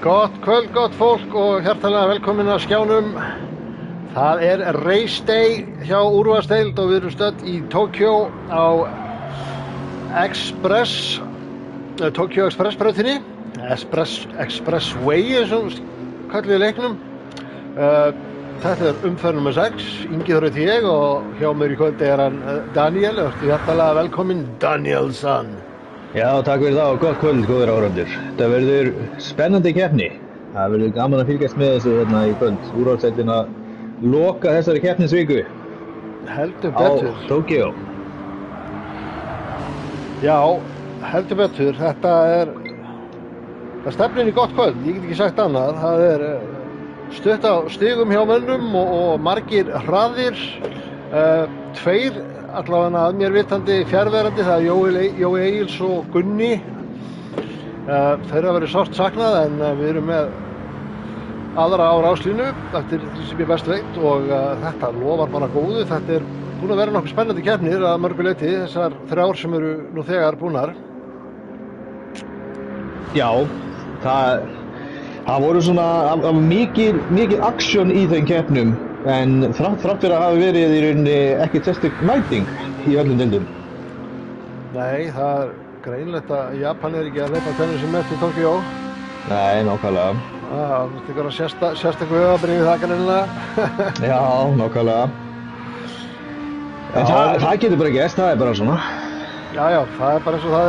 Gott kvöld, gott fólk og hjartalega velkomin að skjánum. Það Race Day hjá úrvalsdeild og við erum stödd í Tokyo á Tokyo Express brautinni, Expressway eins og kallið leiknum. Þetta umferð nummer 6, Ingi Þór heiti ég og hjá mér í kvöldi hann Daniel. Hjartalega velkomin Danielsson. Já, takk fyrir það og gott kvöld, góðir áhorfendur. Þetta verður spennandi keppni. Það verður gaman að fylgjast með þessu hérna í kvöld. Úrvalsdeildin að loka þessari keppnisviku. Heldur betur. Á Tokyo. Já, heldur betur. Það stefnir í gott kvöld. Ég get ekki sagt annað. Það stutt á stigum hjá mönnum og margir hraðir. Tveir allavega að mér vitandi fjarverandi, það Jói Egils og Gunni. Þeirra verið sárt saknað en við erum með aðra á ráslínu eftir því sem ég best veit og þetta lofar bara góðu. Þetta búin að vera nokkuð spennandi keppnir að mörgu leyti, þessar 3 sem eru nú þegar búnar. Já, það voru svona mikil aksjón í þeim keppnum. En þrátt fyrir að hafa verið í rauninni ekki sérstök mæting í öllum deildum. Nei, það greinilegt að Japan ekki að hleypa tennum sem með til Tokyo. Nei, nákvæmlega. Það tekur að sérstöku öðabrið það greinilega. Já, nákvæmlega. En það getur bara gerst, það bara svona. Já, það bara eins og það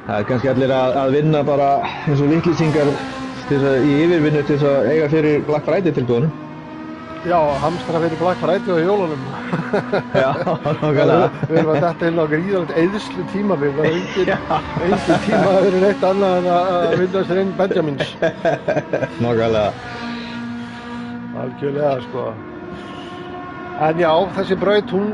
Það kannski allir að vinna bara eins og vitlýsingar í yfirvinnu til að eiga fyrir Black Friday tilboðunum. Já, hamstra fyrir Black Friday og jólunum. Já, nákvæmlega. Við erum að detta inn á gríðalegt eyðslu tímabil. Það engin tíma að vera neitt annað en að vinna sér einn Benjamins. Nákvæmlega. Algjörlega, sko. En já, þessi braut, hún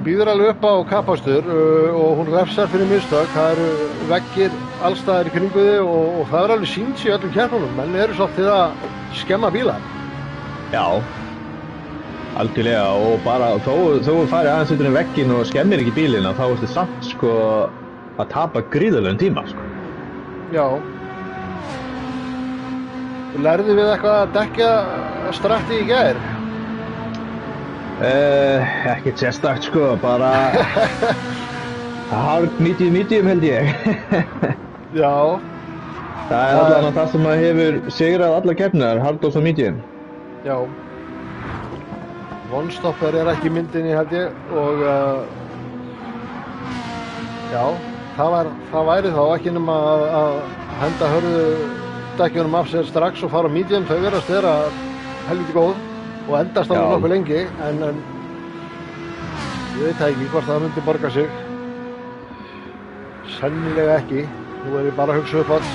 býður alveg upp á kappastur og hún refsar fyrir mistök. Það eru veggir allstaðar í kringu þig og það alveg sýnt sig í öllum keppnunum. Menn eru svolítið að skemma bíla. Já, algjörlega og bara þó þú farið aðeins utan vegginn og skemmir ekki bílina þá ertu samt sko að tapa gríðarlegum tíma sko. Já. Lærðu við eitthvað að dekja strætti í gær? Ekkert sérstakt sko, bara hard medium held ég. Já. Það allavega það sem hefur sigrað alla keppninar, hard og medium. Já, one-stopper ekki myndinni held ég og já, það væri þá ekki nema að henda hörðu dekkjunum af sér strax og fara á medium. Þau verðast vera helviti góð og endast alveg nokkuð lengi en ég veit ekki hvort það myndi borga sig. Sennilega ekki, nú ég bara að hugsa upp alls.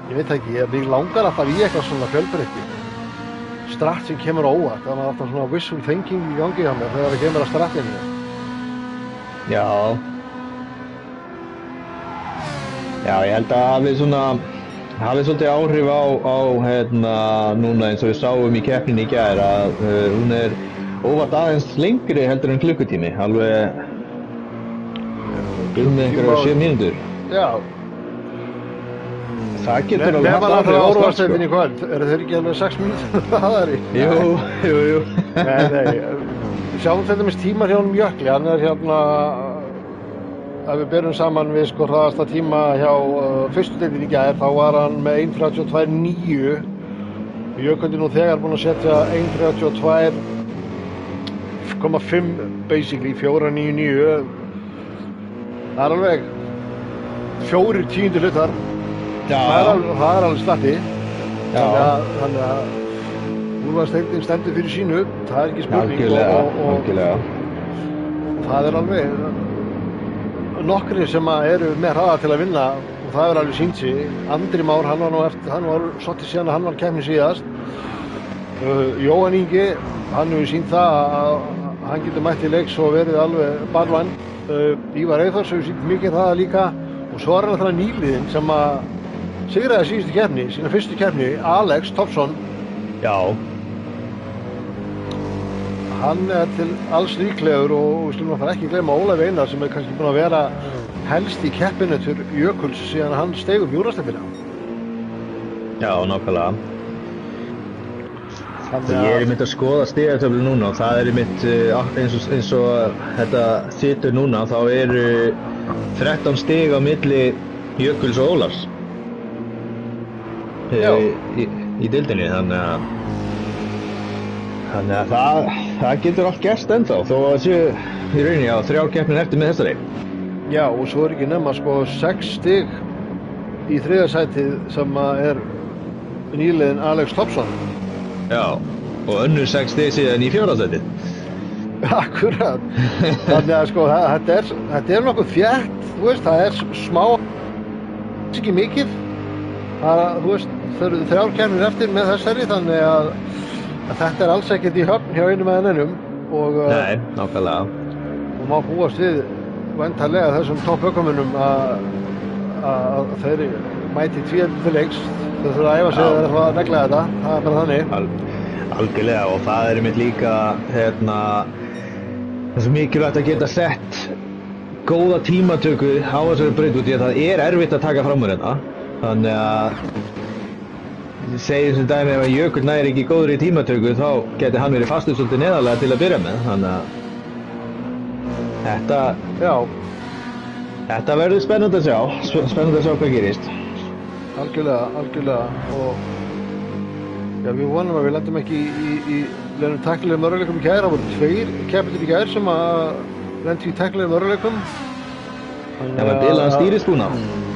Ég veit ekki, ég langar alltaf í eitthvað svona fjölbreytti. Stratt sem kemur á óvart, það er alltaf svona wishful thinking í gangi hjá mér þegar það kemur að strattinu. Já, ég held að hafi svolítið áhrif á núna eins og við sáum í keppninni í gær að hún óvart aðeins lengri heldur en klukkutími, alveg einhverjar 7 mínútur. Já. Það getur alveg haft áhrif á úrvalsdeildin í kvöld. Eru þeir ekki alveg 6 mínútur hraðari? Jú. Nei. Sjáum þetta með tíma hjá honum Jökli. Hann ef við berum saman við sko hraðasta tíma hjá fyrstu deildin í gær, þá var hann með 1:32.9. Jökull nú þegar búinn að setja 1:32.5 basically, 4:99. Það alveg 4 tíundu hlutar. Það alveg slatti. Þannig að úrvalsdeildin stendur fyrir sínu, það ekki spurning. Algjörlega. Það alveg nokkrir sem eru með hraða til að vinna og það alveg sýnt sig. Andri Már, hann var svolítið síðan að hann var keppni síðast. Jóhann Ingi, hann hefur sýnt það að hann getur mætt í leiks og verið alveg barvann. Ívar Eyþórs hefur sýnt mikið hraða líka og svo hann alltaf nýliðinn sem að sigraði síðustu keppni, sína fyrstu keppni, Alex Thompson. Já. Hann til alls líklegur og við skulum náttúrulega ekki gleyma Ólaf Einar sem kannski búinn að vera helst í keppinautur Jökuls síðan hann steig úrvalsdeildina. Já, nákvæmlega. Þannig Ég er einmitt að skoða stigatöflu núna og það er einmitt eins og þetta situr núna, þá eru 13 stig á milli Jökuls og Ólafs í deildinni, þannig að það getur allt gerst ennþá, þó að séu í rauninni á 3 keppnir eftir með þessari. Já, og svo ekki nema sko 6 stig í 3. sætið sem er nýliðin Alex Topson. Já, og önnur 6 stig síðan í 4. sætið. Akkurat. Þannig að sko þetta er nokkuð þétt, þú veist, það er smá, ekki mikið. Þú veist, þau eru 3 keppnir eftir með þessari, þannig að þetta er alls ekkert í höfn hjá einum eða neinum og Nei, nákvæmlega. Og má búast við væntanlega þessum toppökumönnum að þeir mæti tvíhjörn til leiks. Þau þurfa að æfa sig að það að negla þetta, það er bara þannig. Algjörlega, og það er einmitt líka það er svo mikilvægt að geta sett góða tímatöku á þessari braut út í að það er erfitt að taka fram úr hérna. Þannig að segjum sem dæmi ef að Jökull næri ekki góður í tímatöku þá geti hann verið fastur svolítið neðarlega til að byrja með, þannig að þetta verður spennandi að sjá hvað gerist. Algjörlega og já, við vonum að við lendum ekki í lennum tæknilegum örðuleikum í gær. Það voru 2 keppendur í gær sem að lendu í tæknilegum örðuleikum. Það var bilaðan stýrisbúna.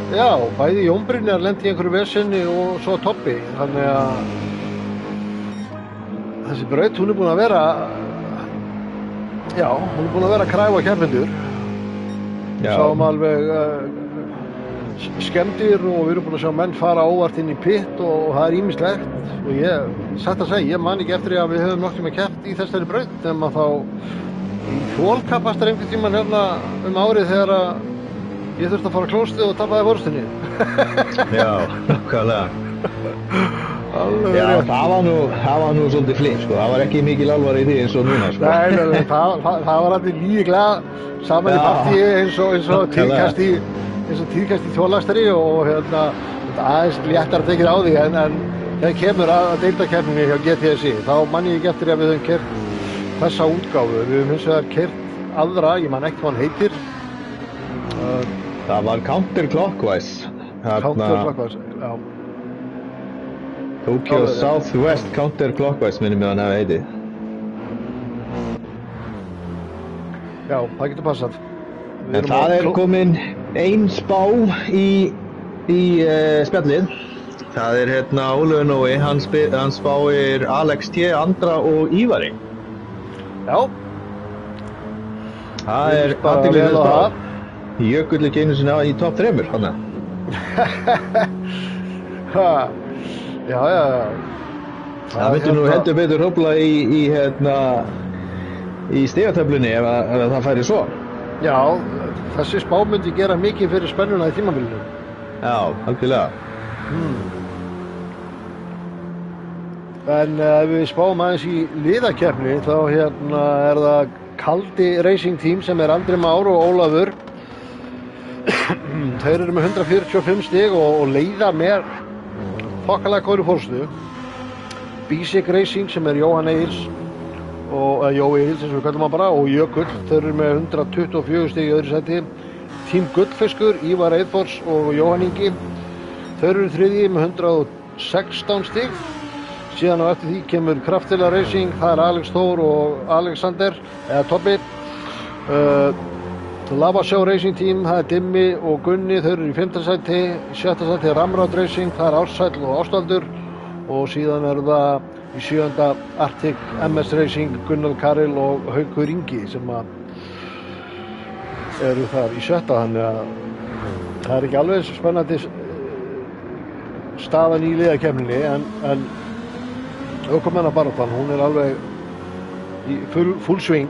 Já, bæði Jón Brynjar lendi í einhverju vesenni og svo Tobbi, þannig að þessi braut, hún er búin að vera að kræfa keppendur. Sáum alveg skemmdir og við erum búin að sjá menn fara óvart inn í pit og það er ýmislegt og ég man ekki eftir að við höfum nokkuð með keppt í þessari braut nema þá í hjólkappastar einhvern tímann hérna árið þegar að ég þurfti að fara á klóstið og tapaði forustunni. Já, nákvæmlega. Já, það var nú svolítið flip, sko. Það var ekki mikil alvara í því eins og núna, sko. Nei, það var allir líklega saman í partíi eins og tíðkast í þjólastari og aðeins léttar að tekið á því en þegar kemur að deildakeppninni hjá GTSI þá man ég ekki eftir að við höfum keyrt þessa útgáfu. Við höfum hins vegar keyrt aðra, ég man ekki hvað hann heitir. Það var counterclockwise. Counterclockwise, já. Tokyo Southwest counterclockwise minnum ég að hann heiti. Já, það getur passað. En það er komin ein spá í spjallið. Það er Ólafur Nói, hann spáir Alex T, Andra og Ívari. Já. Það er athyglisverð spá. Jökull ekki einu sinni í topp 3, hana. Já. Það myndi nú heldur betur hrófla í stigatöflunni ef það færi svo. Já, þessi spá myndi gera mikið fyrir spennuna í tímabilinu. Já, algjörlega. En ef við spáum aðeins í liðakeppni þá er það Kaldi Racing Team sem er Andri Már og Ólafur. Þeir eru með 145 stig og leiða með þokkalega góðri fórstu. Basic Racing sem er Jóhann Egils Jói Egils eins og við kallum hann bara og Jökull, þeir eru með 124 stig í öðru sæti. Team Gullfiskur, Ívar Eidfors og Jóhann Ingi, þeir eru þriðji með 116 stig. Síðan á eftir því kemur Kraftela Racing, það er Alex Þór og Alexander eða Tobbi. Lava Show Racing Team, það er Dimmi og Gunni, þau eru í 5. sæti, í 6. sæti Ramrod Racing, það er Ársæll og Ástaldur og síðan er það í 7. Arctic MS Racing, Gunnar Karel og Haukur Ingi sem eru þar í 7. Þannig að það er ekki alveg spennandi staðan í liðakeppninni en ökumannabaráttan, hún er alveg í full swing.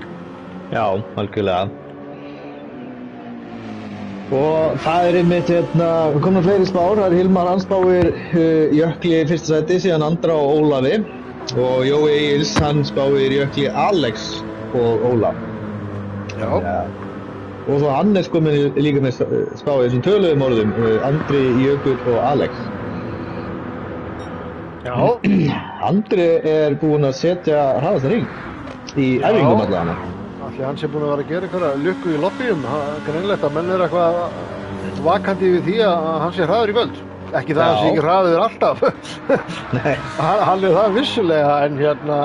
Já, algjörlega. Og það er einmitt við komum fleiri spár, það er Hilmar, hann spáir Jökli í 1. sæti, síðan Andra og Ólafi og Jói Egils, hann spáir Jökli Alex og Ólaf. Já. og svo Hannes komin líka með spá í þessum töluðum orðum, Andri, Jökull og Alex. Já. Andri búinn að setja hraðasta hring í æfingum allavega. Því hann sé búinn að vera að gera einhverja lukku í lobbyum. Greinlegt að menn eitthvað vakandi við því að hann sé hraður í kvöld. Ekki það að hann sé ekki hraður alltaf. Nei. Hann það vissulega, en hérna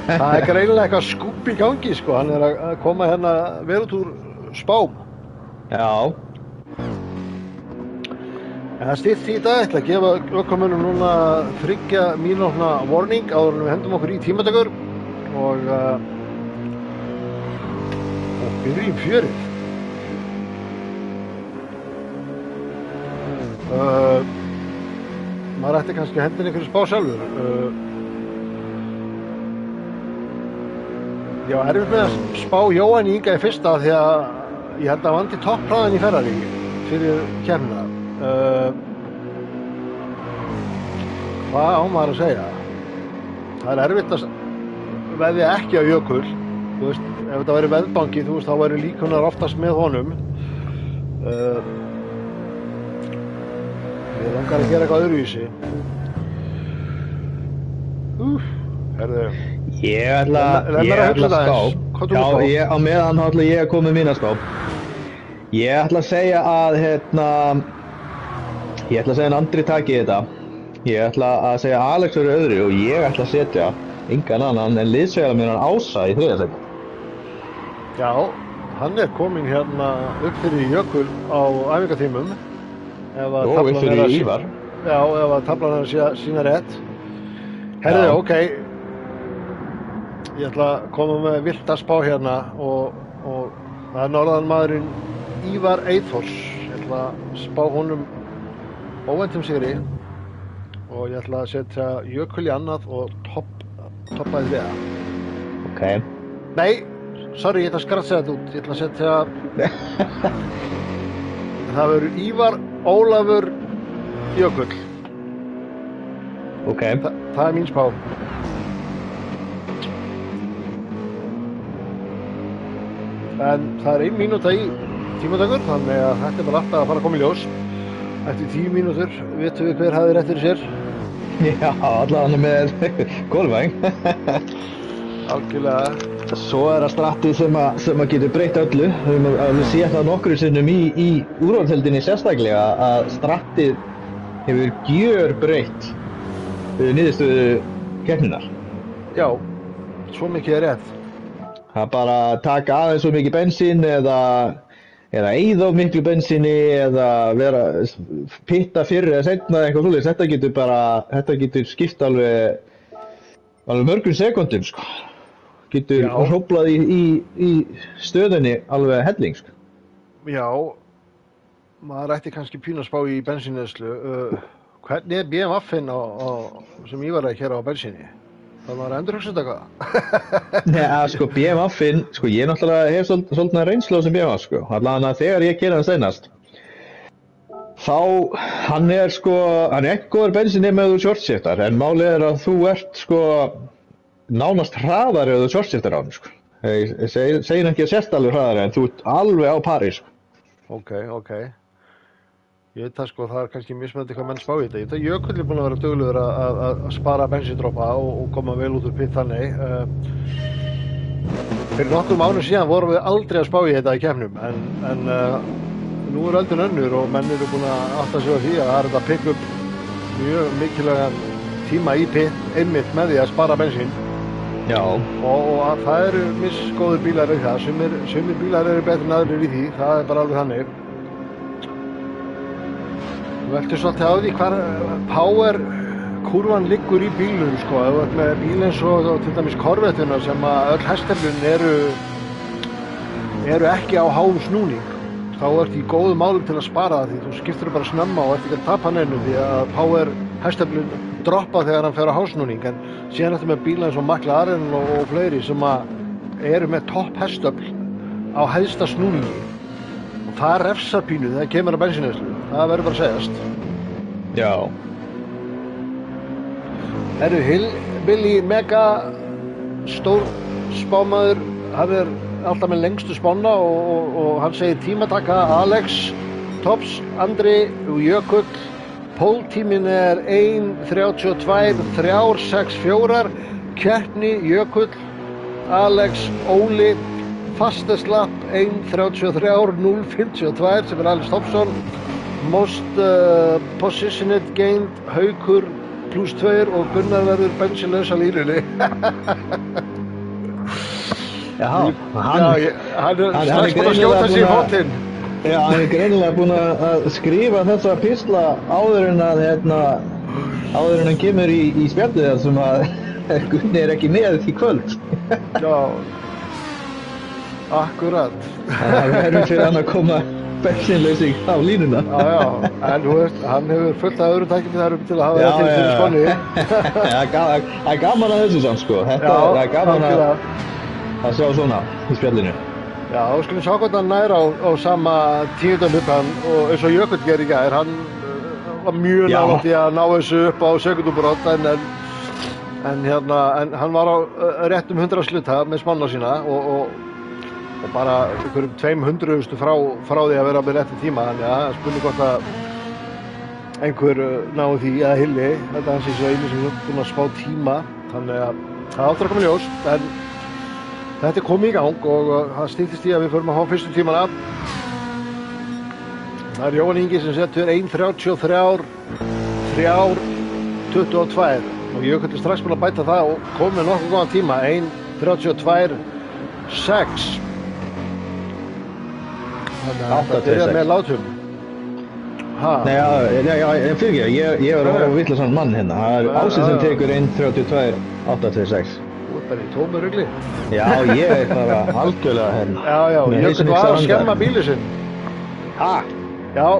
það greinlega eitthvað skúbb í gangi, sko. Hann að koma hérna vel út úr spám. Já. En það stytt í dag, ætla að gefa ökumönnum núna 3 mínútna warning áður en við hendum okkur í tímatökur og byrjum fjörið. Maður ætti kannski að henda inn einhverju spá sjálfur. Já, erfitt með að spá Jóhann Inga í fyrsta því að ég held að vandi topphraðan í Ferrari fyrir keppnina. Hvað á maður að segja? Það er erfitt að veðja ekki á Jökull. Þú veist, ef þetta væri veðbanki, þú veist, þá væri líkunar oftast með honum. Ég langar að gera eitthvað öðruvísi. Herðu. Ég ætla að spá. Já, á meðan ætla ég að koma með mína spá. Ég ætla að segja að, ég ætla að segja að Andri taki þetta. Ég ætla að segja að Alex verður öðru og ég ætla að setja engan annan en liðsvegarar mér Ása í 3. sæti. Já, hann kominn hérna upp fyrir Jökull á æfingatímum. Og upp fyrir Ívar. Já, ef að taflan er að sína rétt. Herðu, ok. Ég ætla að koma með vilda spá hérna og það er norðanmaðurinn Ívar Eithors. Ég ætla að spá honum óvæntum sigri og ég ætla að setja Jökull í annað og toppaði við. Ok. Nei, sorry, ég ætla að skratsa þetta út. Ég ætla að setja það verður Ívar Ólafur Jökull. Ok. Það er mín spá. En það er 1 mínúta í tímatökur, þannig að þetta bara alltaf að fara að koma í ljós. Eftir 10 mínútur vitum við hver hafði rétt fyrir sér. Já, allavega með gólfæng. Algjörlega. Svo það stratti sem að getur breytt öllu. Við séum það nokkru sinnum í úrvalsdeildinni sérstaklega að strattið hefur gjörbreytt niðurstöðu keppninnar. Já, svo mikið er rétt. Það bara taka aðeins svo mikið bensín eða eyða of miklu bensíni eða vera pitta fyrr eða seinna eitthvað svoleiðis. Þetta getur skipt alveg mörgum sekúndum, sko. Getur hróflað í stöðunni alveg helling, sko. Já, maður ætti kannski pínu að spá í bensínneyslu. Hvernig er BMW-inn sem Ívar hér á bensíni? Það var endurhugsa þetta eitthvað? Nei, sko BMW-inn, sko ég náttúrulega hef svolítið reynslu á sem BMW, sko. Allavega þegar ég keyri hann seinast. Þá, hann er ekki góður bensín með þú shortshiftar, en málið er að þú ert sko nánast hraðari ef þú shortshiftar á hann, sko. Ég segir ekki að sért alveg hraðari, en þú ert alveg á pari, sko. Ok. Ég veit það, sko, það er kannski mismunandi hvað menn spá í þetta. Ég veit að Jökull er búinn að vera duglegur að spara bensíndropa og koma vel út úr pitt þannig. Fyrir nokkrum árum síðan vorum við aldrei að spá í þetta í keppnum, en nú er öldin önnur og menn eru búin að átta sig á því að það er þetta að pikka upp mjög mikilvægan tíma í pitt einmitt með því að spara bensín. Já. Og það eru misgóðir bílar í það. Sumir bílar eru betri en aðrir í því, það er bara alveg þannig. Þú veltur svolítið á því hvar power-kúrfan liggur í bílum, sko. Ef þú ert með bíl eins og til dæmis Corvettuna sem að öll hestöflin eru ekki á háum snúning. Þá ert í góðum málum til að spara það því þú skiptir bara snemma og ert ekki að tapa neinu því að power-hestöflin droppa þegar hann fer á hásnúning. En síðan ertu með bíla eins og McLaren og fleiri sem að eru með topp hestöfl á hæðsta snúningi. Það refsar pínu þegar kemur að bensínneyslu. Það verður bara að segjast. Já. Billy Mega stór spámaður, hann alltaf með lengstu spána og hann segir tímataka Alex Tops, Andri og Jökull. Póltíminn er 1:32,364. Keppni Jökull, Alex, Óli. Fastest lap 1:33,052 sem er Alex Topsson. Most positioned gained Haukur +2 og Gunnar verður bensinlaus á línunni. Já, hann er strax búinn að skjóta sig í fótinn. Já, hann er greinilega búinn að skrifa þessa pistla áður en hann kemur í spjallið þar sem að Gunni er ekki með í kvöld. Já, akkurat. Það verður fyrir hann að koma bensinlausing á línuna. Já, en þú veist, hann hefur fullt af öðru tækjum þar til að hafa þetta til fyrir skonni. Það er gaman að þessu samt, sko. Það er gaman að sjá svona í spjallinu. Já, þá skulum sjá hvort hann nær á sama 10. hlutan og eins og Jökull gerir í gær. Hann var mjög nálægt í að ná þessu upp á sekúndubrot en hann var á réttum 100 hluta með spanna sína og bara einhverjum 200 frá því að vera með rétti tíma, þannig að spurning hvort að einhver náði því eða Hilli. Þetta er hans svo einu sem er búinn að spá tíma, þannig að það áttur að koma ljós, en þetta er komið í gang og það styttist í að við förum að hafa fyrstu tímana. Það er Jóhann Ingi sem setur 1:33,322 og Jökull er strax búinn að bæta það og komið með nokkuð góðan tíma, 1:32,6. Þannig að þetta byrjar með látum. Nei, ég fyrir ekki, ég var að vitla sann mann hérna. Það er Ási sem tekur 1:32,826. Þú ert bara í tómu rugli. Já, ég er bara algjörlega hérna. Já, Jökull var að skemma bílið sinn. Ha? Já,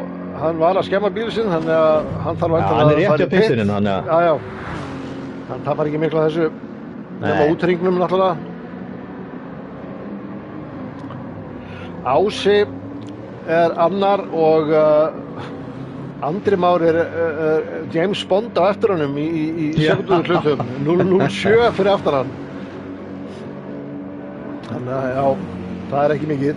hann var að skemma bílið sinn, þannig að hann þarf að hann er rétt hjá pistininn, hann Já, hann tapar ekki miklu af þessu nema útringnum náttúrulega. Ási er annar og Andri Már er James Bond á eftir honum í sekundu hlutum, 007 fyrir aftan hann. Þannig að já, það er ekki mikið.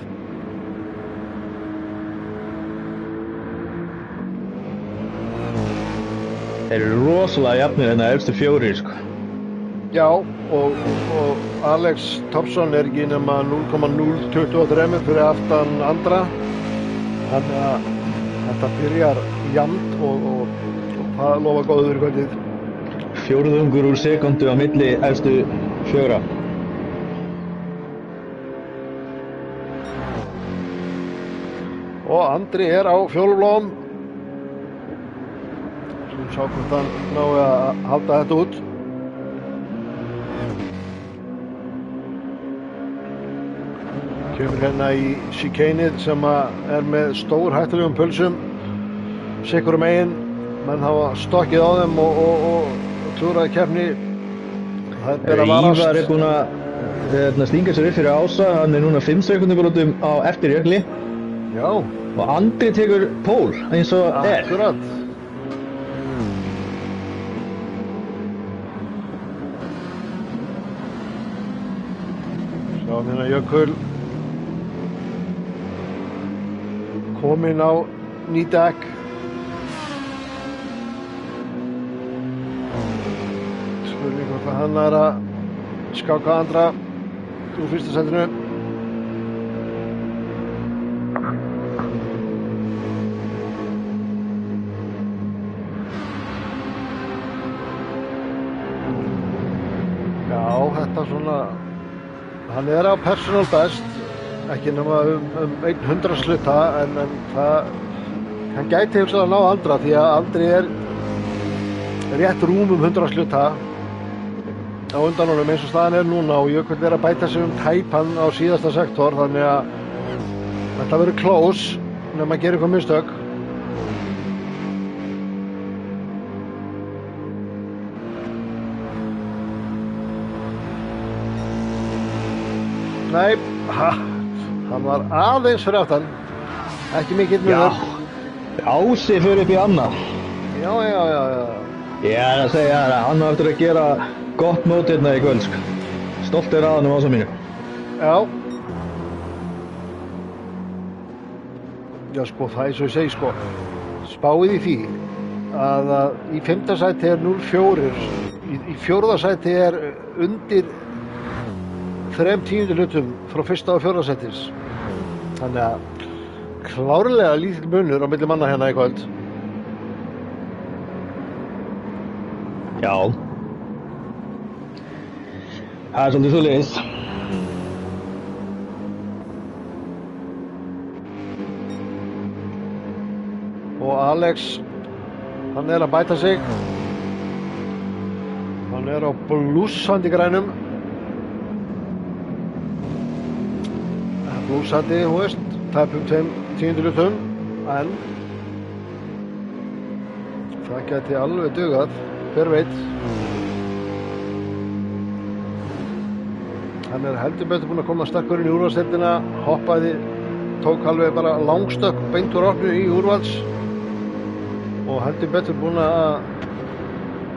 Þeir eru rosalega jafnir en það efstu fjórir, sko. Já, og Alex Topsson er ekki nema 0,023 fyrir aftan Andra. Þannig að þetta byrjar jafnt og það lofa góðu fyrir kvöldið. Fjórðungur úr sekundu á milli efstu fjóra. Og Andri er á fjólubláum. Svo sjá hvort hann nái að halda þetta út. Kemur hérna í chicaneið sem er með stór hættulegum pulsum. Sikkurum megin, menn hafa stokkið á þeim og klúraði keppni. Það er bara varast. Ívar er búinn að stinga sér upp fyrir Ása, hann er núna 5 sekundubrotum á eftir Jökli. Já. Og Andri tekur pól eins og er. Akkurat. Sjáum hérna Jökull. Kominn á ný dekk. Spurning hvort að hann er að skáka Andra úr fyrsta sætinu. Já, þetta svona, hann er á personal best. Ekki nema um 100 hluta en hann gæti hugsaði að ná Andra því að Andri er rétt rúmum 100 hluta á undan honum eins og staðan er núna og Jökull er að bæta sig tæpan á síðasta sektor, þannig að þetta verður close nema að gera eitthvað mistök. Nei, hann var aðeins fyrir aftan, ekki mikill munur. Ási fyrir upp í annað. Já. Ég er að segja það, hann á eftir að gera gott mót hérna í kvöld, sko. Stolt er að hann Ása mínu. Já, Já, sko, það svo ég segi, sko, spáið í því að í 5. sæti 0-4, í 4. sæti undir 3/10 hlutum frá 1. og 4. sætis. Þannig að klárlega lítill munur á milli manna hérna í kvöld. Já. Það svolítið svoleiðis. Og Alex, hann að bæta sig. Hann á blússandi grænum. Blússandi, þú veist, tæpum 2/10 hlutum, en það gæti alveg dugað, hver veit. Hann heldur betur búinn að koma sterkur inn í úrvalsdeildina, hoppaði, tók alveg bara langstökk beint úr opnu í úrvals og heldur betur búinn að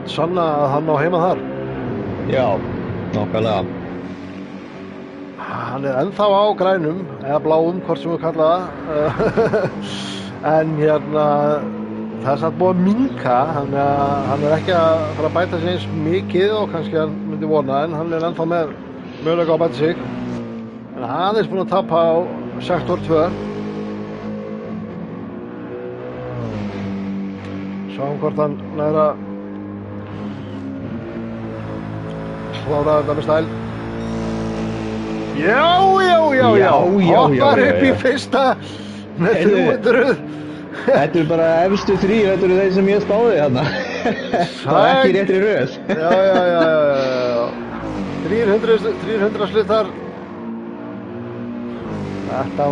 sanna að hann á heima þar. Já, nákvæmlega. Hann ennþá á grænum, eða bláum, hvort sem við kalla það. En hérna, það satt búið að minnka, þannig að hann ekki að fara að bæta sig eins mikið og kannski hann myndi vona, en hann ennþá með möguleika á að bæta sig. En hann búinn að tapa á sektor 2. Sjáum hvort hann næra klára þetta með stæl. Já, hoppar upp í fyrsta með 300. Þetta bara efstu 3, þetta þeir sem ég spáði þarna. Það var ekki réttri röð. Já. 300 slittar. Þetta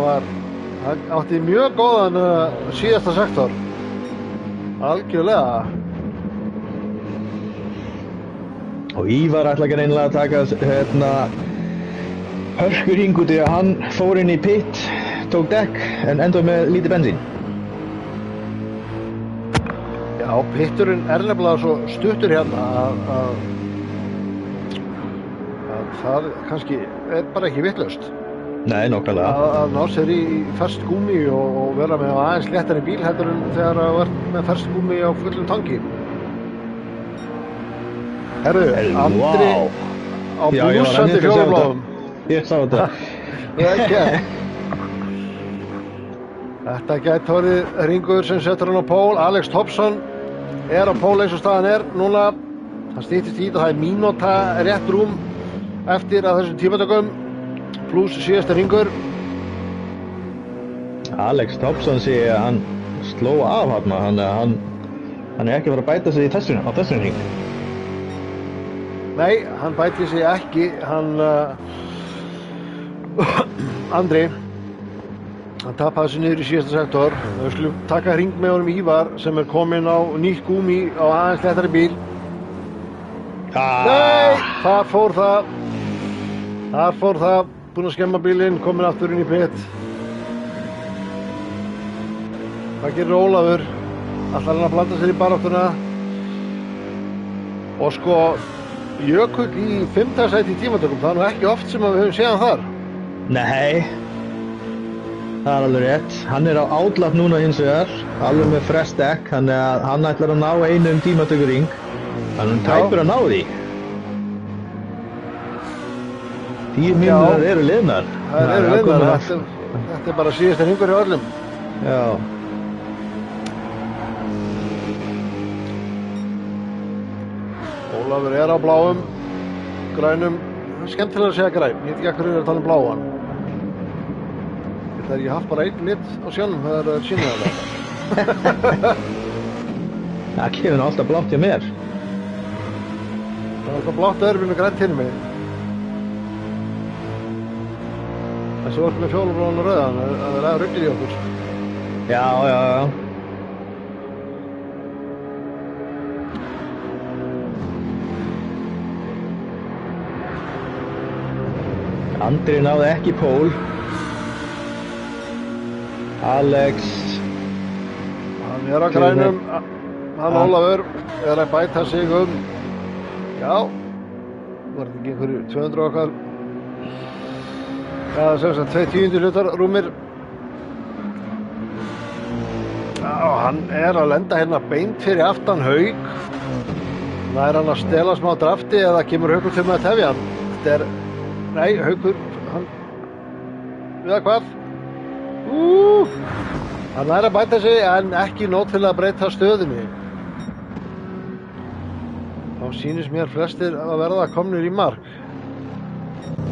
hann átti mjög góðan síðasta sektor. Algjörlega. Og Ívar ætla ekki reynilega að taka hörkuhring út í að hann fór inn í pit, tók dekk, en endaði með lítið bensín. Já, pitturinn nefnilega svo stuttur hérna að það kannski bara ekki vitlaust. Nei, nákvæmlega. Að ná sér í ferskt gúmmí og vera með aðeins léttari bíl heldur en þegar að vera með ferskt gúmmí á fullum tanki. Herru, Andri á blússandi fjólubláum. Ég sá þetta. Þetta gæti orðið hringur sem setur hann á pól. Alex Thompson á pól eins og staðan núna. Það styttist í þetta, það mínúta rétt rúm eftir að þessum tímatökum pluss síðasta hringur. Alex Thompson sé að hann sló af hann ekki að fara að bæta sig á þessum hring. Nei, hann bæti sig ekki. Andri, hann tapaði sig niður í síðasta sektor. Við skulum taka hring með honum Ívar sem kominn á nýtt gúmmí á aðeins léttari bíl. Nei, þar fór það. Búinn að skemma bílinn, kominn aftur inn í pit. Hvað gerir Ólafur? Ætlar hann að blanda sér í baráttuna? Og sko, Jökull í 5. sæti í tímatökum, það ekki oft sem við höfum séð hann þar. Nei, það alveg rétt. Hann á átlapp núna hins vegar, alveg með fresh dekk, þannig að hann ætlar að ná einum tímatökuring. Hann tæpur að ná því. 10 mínútur eru liðnar. Það eru liðnar, þetta bara síðasta hringur hjá öllum. Já. Ólafur á bláum, grænum, skemmtilega að segja græn, ég veit ekki hvað að tala bláan. Þetta ég haft bara einn lit á sjónum þegar það sýnir þetta. Það kemur alltaf blátt hjá mér. Það alltaf blátt öðrum með grænt hinn mig. Þessu orð með fjólubláan og rauðan, það er rugglir í okkur. Já. Andri náði ekki pól. Alex. Hann á grænum, hann Ólafur að bæta sig já, var þetta ekki einhverju 200 okkar. Já, sem sagt 2/10 hlutar rúmir. hann að lenda hérna beint fyrir aftan Hauk. Það hann að stela smá drafti eða kemur Haukur til með að tefja hann. Þetta nei, Haukur, hann, við að hvað? Hann að bæta sig en ekki nóg til að breyta stöðunni. Þá sýnist mér flestir að verða komnir í mark.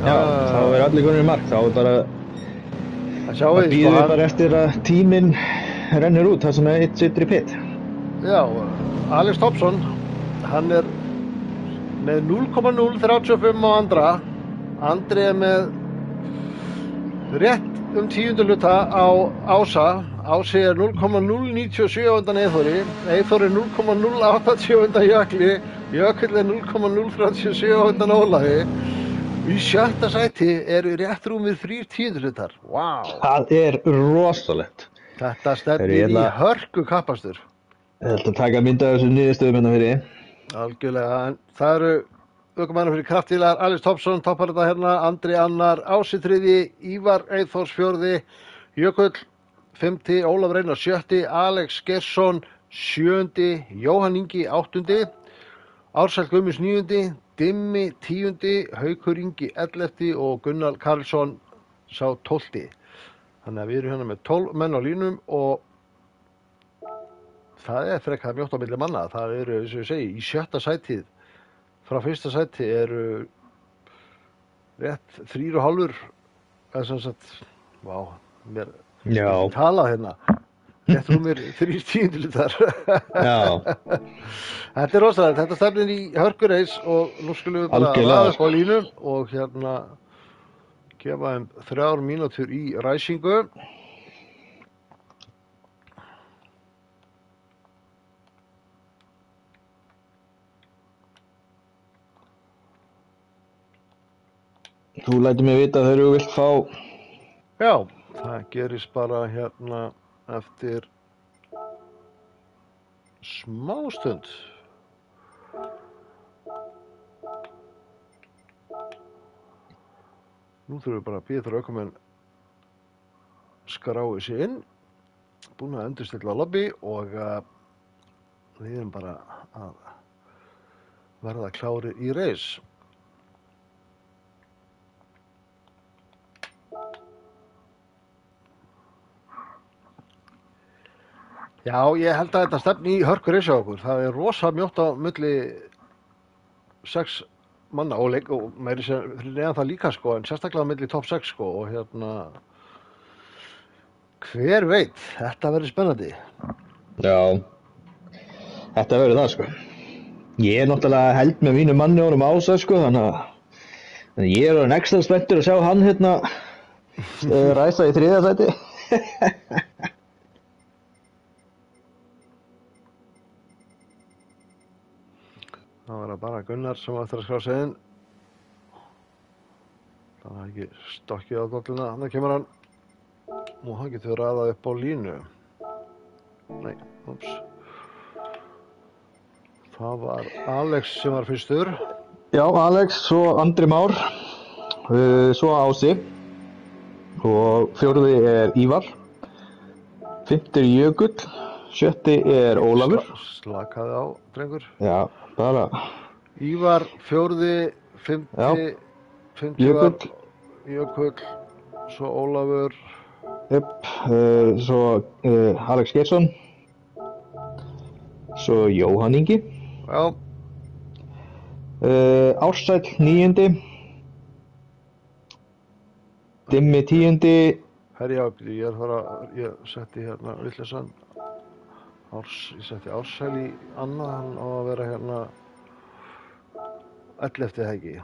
Já, þá allir komnir í mark, þá bara það býður bara eftir að tíminn rennur út, það sem eitt situr í pit. Já, Alex Thompson, hann með 0,035 á Andra. Andri með rétt tíundu hluta á Ása. Ási 0,097 undan Eyþóri. Eyþóri 0,080 undan Jökli. Jökull 0,037 undan Ólafi. Í sjötta sæti eru rétt rúmir 3 tíundu hlutar. Vá. Það rosalegt. Þetta stefnir í hörku kappastur. Ég held að taka mynd af þessu niðurstöðum hérna fyrir. Algjörlega, en það eru ökumannar fyrir kraftílar, Alex Thompson, toppar þetta hérna, Andri annar, Ási þriði, Ívar Eyþórs fjórði, Jökull fimmti, Ólafur Einar sjötti, Alex Geirsson sjöundi, Jóhann Ingi áttundi, Ársæll Guðmunds níundi, Dimmi tíundi, Haukur Ingi 11. og Gunnar Karlsson sá 12. Þannig að við erum hérna með 12 menn á línum og það frekar mjótt á milli manna. Það eru, eins og ég segi, í sjötta sætið. Frá fyrsta sæti eru rétt 3,5, eða sem sagt, vá, mér talað hérna. Rétt rúmir 3 tíunduhlutar. Já. Þetta rosalegt, þetta stefnir í hörkureis og nú skulum við bara raða upp á línu og hérna gefa þeim 3 mínútur í ræsingu. Þú lætur mig vita þegar þú vilt fá. Já, það gerist bara hérna eftir smástund. Nú þurfum við bara að bíða þegar ökumenn skrái sig inn. Búin að endurstilla lobby og við erum bara að verða klárir í reis. Já, ég held að þetta stefni í hörkureis á okkur. Það rosa mjótt á milli 6 manna og meiri sem neðan það líka sko, en sérstaklega á milli topp 6 sko og hérna hver veit, þetta verður spennandi. Já, þetta verður það sko. Ég náttúrulega held með mínu manni honum Ása sko, þannig að ég orðinn ekstra spenntur að sjá hann hérna ræsa í 3. sæti. Það var bara Gunnar sem var eftir að skrá sig inn. Það var ekki stokkið á dolluna. Þannig kemur hann. Og hann getur raðað upp á línu. Nei, ups. Það var Alex sem var fyrstur. Já, Alex, svo Andri Már, svo Ási. Og 4. Ívar. 5. Jökull. 7. Ólafur. Slakaði á, drengur. Já, bara. Ívar, 4. 5. Jökull, svo Ólafur. Svo Alex Geirsson. Svo Jóhann Ingi. Já. Ársæll 9. Dimmi 10. Herri, ég setti hérna vitleysan. Ég setti Ársæl í annað, hann á að vera hérna 11. ekki.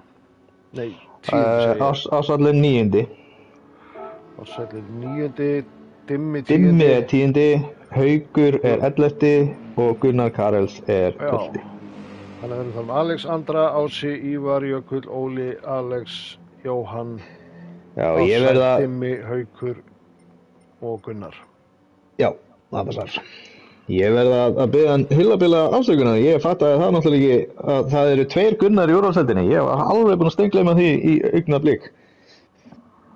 Nei, 10. Ársæll 9. Ársæl 9. Dimmi 10. Dimmi 10. Haukur 11. og Gunnar Karels 12. Þannig að við erum Alex, Andra, Ási, Ívar, Jökull, Óli, Alex, Jóhann, Ársæl, Dimmi, Haukur og Gunnar. Já, það var svar. Ég verð að biðja hann hyllabila afsökunar. Ég fattaði það náttúrulega ekki að það eru 2 Gunnar í úrvalsdeildinni. Ég var alveg búinn að steingleyma því í augnablik.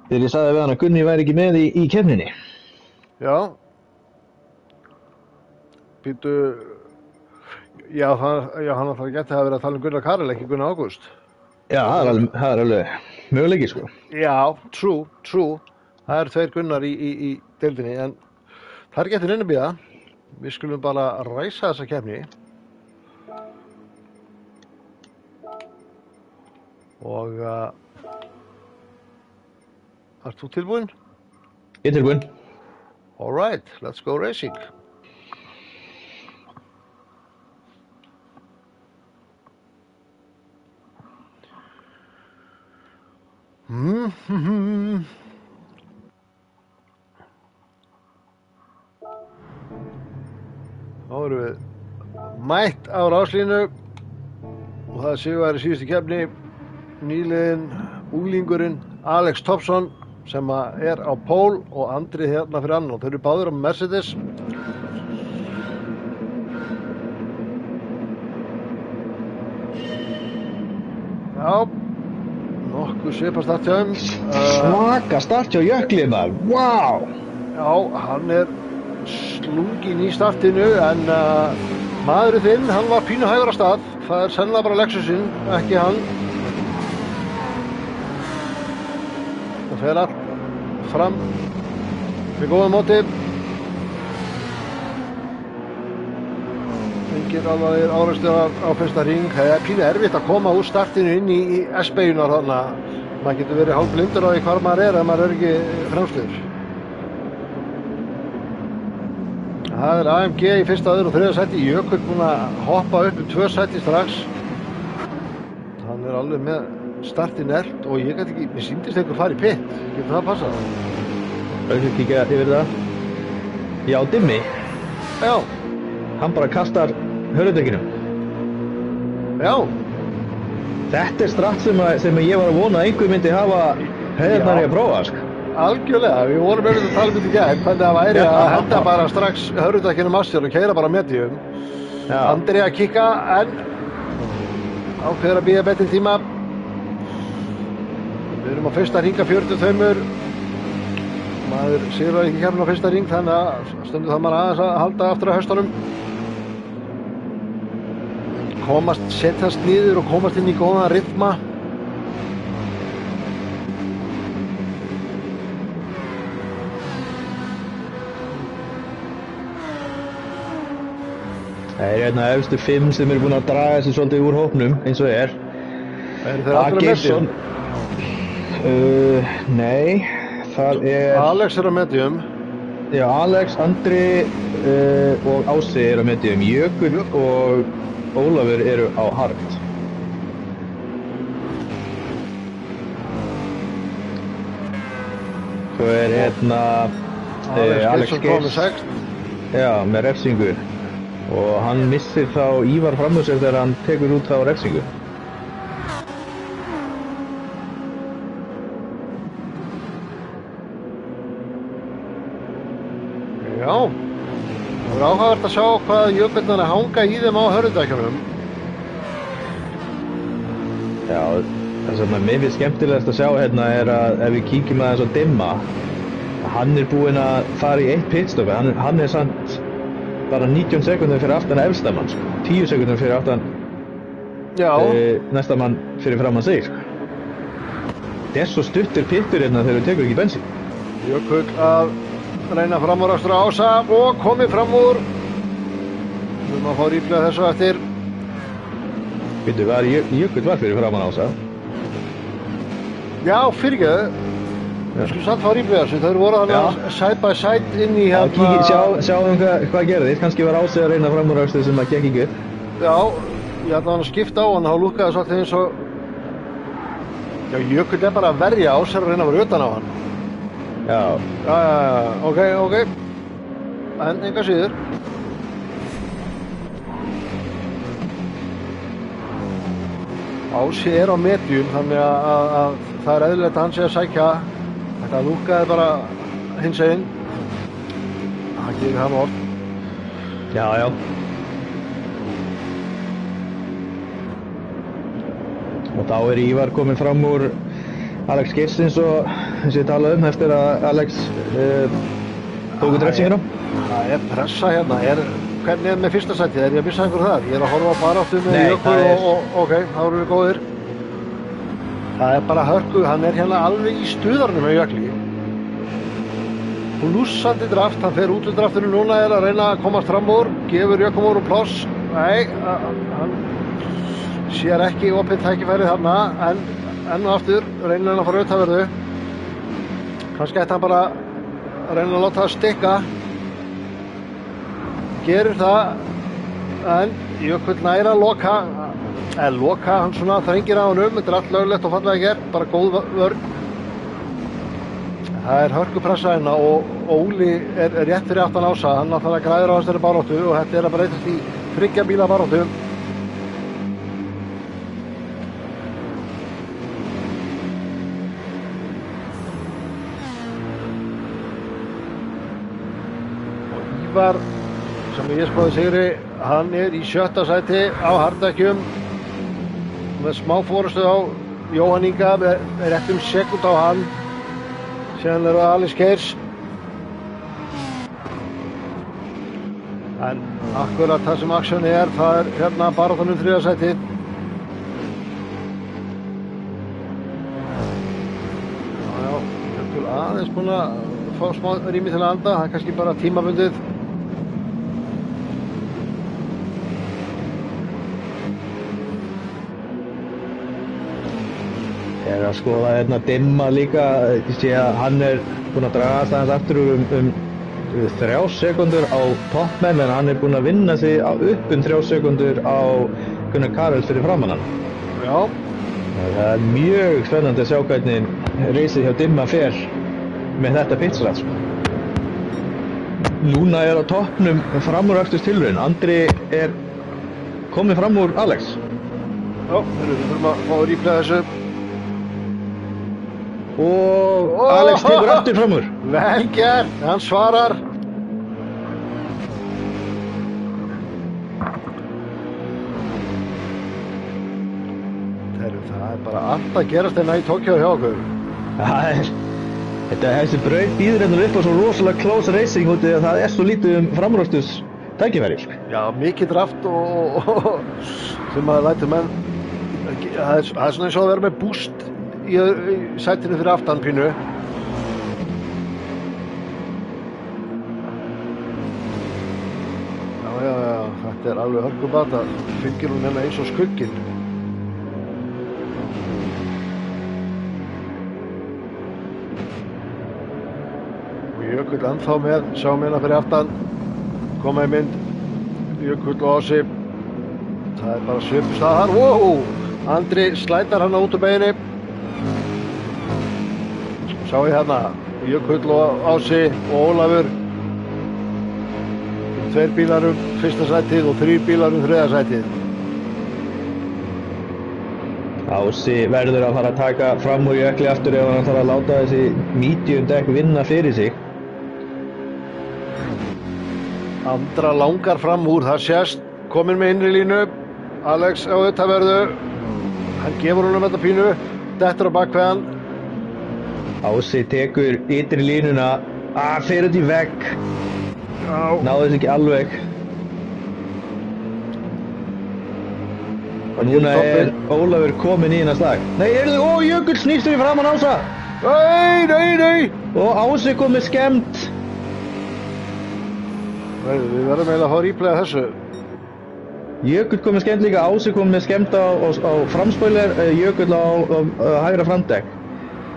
Þegar ég sagði við hann að Gunni væri ekki með í keppninni. Já. Býtu, já, hann alltaf geti að vera að tala Gunnar Karel, ekki Gunnar Ágúst. Já, það er alveg möguleiki, sko. Já, true. Það eru 2 Gunnar í deildinni, en það er getur inn að bíða. Við skulum bara ræsa þessa keppni. Og ert þú tilbúinn? Ég er tilbúinn. All right, let's go racing. Þá erum við mætt á ráslínu og það séu að síðustu keppni nýliðin unglingurinn Alex Thompson sem er á pól og Andri hérna fyrir annan og þau eru báðir á Mercedes. Já, nokkuð svipað start hjá þeim. Svaka start hjá Jökli, maður, wow! Já, hann er slunginn í startinu en maðurinn þinn, hann var pínu hægur á stað. Það er sennilega bara Lexusinn, ekki hann. Það fer allt fram með góða móti. Engir alveg áreisturar á fyrsta hring. Það er pínu erfitt að koma úr startinu inn í S-beygjunar þannig að maður getur verið hálf blindur á því hvar maður er ef maður er ekki fremstur. Það er AMG í fyrsta, öðru og þriðja sæti. Jökull búinn að hoppa upp 2 sæti strax. Hann er alveg með starti nert og ég gæti ekki, mér sýndist einhver fara í pitt. Getur það passað? Það er ekki að kíkja yfir það. Já, Dimmi. Já. Hann bara kastar hörðudekkinum. Já. Þetta er strax sem ég var að vona að einhver myndi hafa heiðarnar í að prófa, sko. Algjörlega, við vorum auðvitað að tala um þetta í gær, hvernig það væri að henda bara strax hörðudekkinum að sér og keyra bara medium. Andri að kikka en ákveður að bíða betri tíma. Við erum á fyrsta hring af 42. Maður sigrar ekki hérna á fyrsta hring þannig að stundum það maður aðeins að halda aftur að höstunum. Setjast niður og komast inn í góðan rytma. Það er hérna efstu 5 sem eru búin að draga þessi svolítið úr hópnum, eins og er. Eru þeir allir á medium? Nei, það er... Alex er á medium. Já, Alex, Andri og Ási eru á medium. Jökull og Ólafur eru á hard. Svo er hérna Alex Geirs. Já, með refsingu. Og hann missir þá Ívar fram úr sér þegar hann tekur út þá refsingu. Já, það er áhugavert að sjá hvað jökullnar að hanga í þeim á hörðudekjunum. Já, það sem mér finnst skemmtilegast að sjá hérna er að ef við kíkjum aðeins á Dimma, hann er búinn að fara í 1 pitstop, hann er samt bara 19 sekundum fyrir aftan efstamann, sko. 10 sekundum fyrir aftan næsta mann fyrir framan sig, sko. Það er svo stuttur pittur hérna þegar við tekur ekki bensín. Jökull að reyna framúrakstur á Ása og komið fram úr. Við erum að fá ríflega þessu eftir. Býttu, Jökull var fyrir framan Ása? Já, fyrirgeðu. Við skulum samt fá ríflega þessu. Þau voru þannig side by side inn í hérna... Sjáum hvað gerðist. Kannski var Ási að reyna framúrakstur sem það gekk ekki upp. Já, ég ætla hann að skipta á hann, þá lúkkaði svolítið eins og... Já, Jökull er bara að verja Ási að reyna að vera utan á hann. Já. Ok. En enga síður. Ási er á medium, þannig að það er eðlilegt að hann sé að sækja. Þetta lúkkaði bara hins einn. Það gerir hann oft. Já. Og þá er Ívar kominn fram úr Alex Geirs eins og ég talaði eftir að Alex tók út refsinguna. Það er pressa hérna. hvernig með fyrsta sætið? Er ég að missa einhver þar? Ég að horfa á baráttu með Nei, Jökul ok, þá erum við góðir. Það bara hörku, hann hérna alveg í stuðarnum með Jökli. Blússandi draft, hann fer út úr draftinu núna, að reyna að komast fram úr, gefur Jökum úr pláss. Nei, hann sér ekki opið tækifærið þarna, en enn og aftur reynir hann að fara auðtaverðu. Kannski ætti hann bara að reyna að láta það stikka. Gerir það, en Jökull næra loka, hann svona þrengir á honum, þetta allt löglegt og fallega gert, bara góð vörn. Það hörkupressa hérna og Óli rétt fyrir aftan Ása, hann náttúrulega græður á þessari baráttu og þetta að breytast í 3 bíla baráttu. Og Ívar, sem ég spáði sigri, hann í 7. sæti á harddekkjum með smá forystu á Jóhann Inga, með réttum sekúnd á hann. Síðan það Alice Keirs. En akkurat það sem aksjóni það hérna baráttan 3. sæti. Já, Jökull aðeins búin að fá smá rými til að anda, það kannski bara tímabundið. Ég að skoða hérna Dimma líka, ég sé að hann búinn að dragast aðeins aftur um 3 sekúndur á toppmenn, en hann búinn að vinna sig upp 3 sekúndur á Gunnar Karels fyrir framan hann. Já. Það mjög spennandi að sjá hvernig reysið hjá Dimma fer með þetta pitstrat. Núna á toppnum framúraksturstilraun. Andri komið fram úr Alex. Já, við þurfum að fá að ríflega þessu. Og Alex tekur aftur fram úr. Vel gert, hann svarar. Það bara allt að gerast hérna í Tókjó hjá okkur. Þessi braut býður hérna upp á svo rosalega close racing út af það svo lítið framúraksturs tækifæri. Já, mikið draft og sem að lætur menn, það svona eins og að vera með boost í sætinu fyrir aftan pínu. Já, þetta alveg hörkubat, það fylgir hún hérna eins og skugginn. Og Jökull ennþá með, sjáum hérna fyrir aftan, koma í mynd, Jökull og Ási. Það bara svipust að þar, wow! Andri slætar hana út úr beginni. Sá ég hérna, Jökull og Ási og Ólafur. 2 bílar 1. sætið og 3 bílar 3. sætið. Ási verður að fara að taka fram úr Jökli aftur ef hann þarf að láta þessi medium dekk vinna fyrir sig. Andra langar fram úr, það sést, kominn með innri línu. Alex á auðtaverðu, hann gefur honum þetta pínu, dettur á bakveðan. Ási tekur ytri línuna, fer út í vegg. Náðu þess ekki alveg. Og núna Ólafur kominn í hennar slag. Nei, Jökull snýstur í framan Ása. Nei. Og Ási kom með skemmt. Við verðum eiginlega að fá ríplega þessu. Jökull kom með skemmt líka, Ási kom með skemmt á framspóiler, Jökull á hægra framdekk.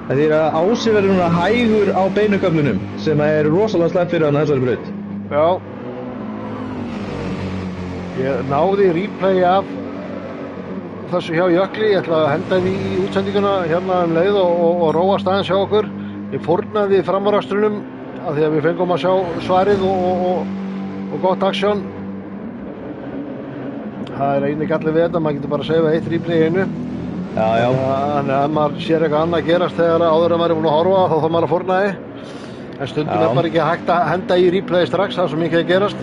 Það að Ási verður núna hægur á beinuköflunum sem rosalega slæmt fyrir hann þessari braut. Já. Ég náði replay af þessu hjá Jökli, ég ætla að henda því í útsendinguna hérna leið og róa staðins hjá okkur. Ég fórnaði framúrakstrinum af því að við fengum að sjá svarið og gott aksjón. Það eini galli við þetta, maður getur bara að segja eitt replay í einu. Já. Þannig að ef maður sér eitthvað annað gerast þegar áður en maður búin að horfa þá þarf maður að fórna því. En stundum bara ekki hægt að henda í replay strax, það er svo mikið að gerast.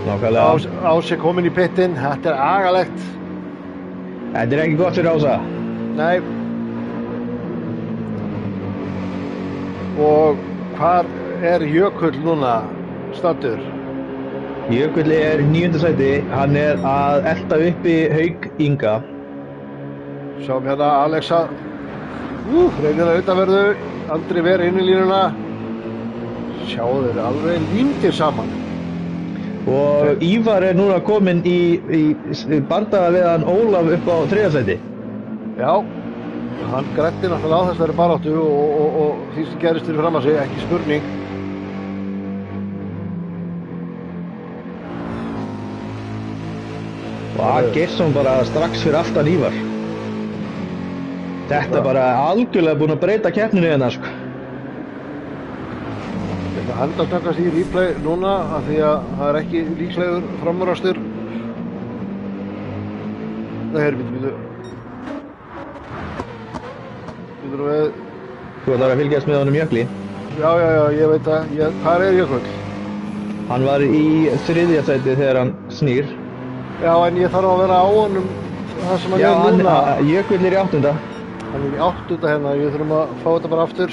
Nákvæmlega. Ási kominn í pittin, þetta agalegt. Þetta ekki gott fyrir Ása. Nei. Og hvar Jökull núna staddur? Jökull er í 9. sæti, hann er að elta uppi Hauk Inga. Sjáum hérna Alexa, reynilega utanverðu, Andri ver inn í línuna. Sjáðu þeir alveg límdir saman. Og Ívar er núna kominn í bardaga við hann Ólaf upp á 3. sæti. Já, hann grætti náttúrulega á þessari baráttu og því sem gerist fyrir fram að sig, ekki spurning. Og Geirsson bara strax fyrir aftan Ívar. Þetta er bara algjörlega búin að breyta keppninu hérna, sko. Ég ætla að henda snöggast í replay núna af því að það er ekki líkslegur framúrastur. Nei, býtu. Býtur við. Þú ætlar að fylgjast með honum Jökli? Já, ég veit að, hvað er Jökull? Hann var í 3. sæti þegar hann snýr. Já, en ég þarf að vera á honum það sem hann er núna. Já, Jökull er í 8. Hann er í 8. hérna, ég þurfum að fá þetta bara aftur.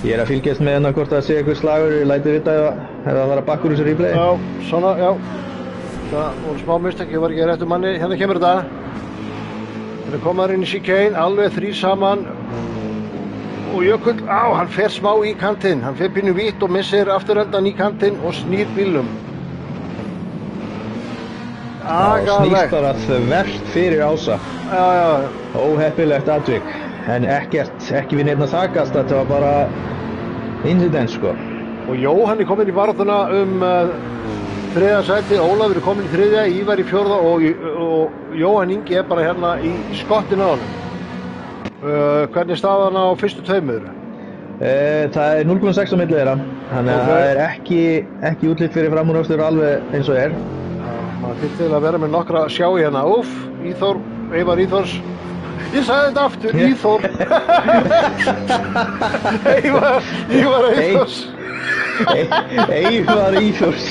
Ég er að fylgjast með hérna hvort það sé eitthvað slagur, ég læti vita ef það var að bakka úr þessu replay. Já, svona, já. Það voru smá mistak, ég var ekki réttu manni, hérna kemur þetta. Hérna koma þær inn í chicane, alveg 3 saman. Og Jökull, hann fer smá í kantinn, hann fer pínu vítt og missir afturöndan í kantinn og snýr bílnum. Og snýst bara þvert fyrir Ása. Já. Óheppilegt atvik, en ekki við neitt að sakast, þetta var bara incident, sko. Og Jóhann er kominn í baráttuna 3. sæti, Ólafur er kominn í 3., Ívar í 4. og Jóhann Ingi er bara hérna í skottinu á honum. Hvernig staðan á fyrstu 2? Það er 0,6 á milli þeirra, þannig að það er ekki útlit fyrir framúrástur alveg eins og er. Maður fyrir til að vera með nokkra sjá í hérna. Íþór, Eivar Íþórs. Ég sagði þetta aftur, Íþór. Ívar Íþórs. Eivar Íþórs.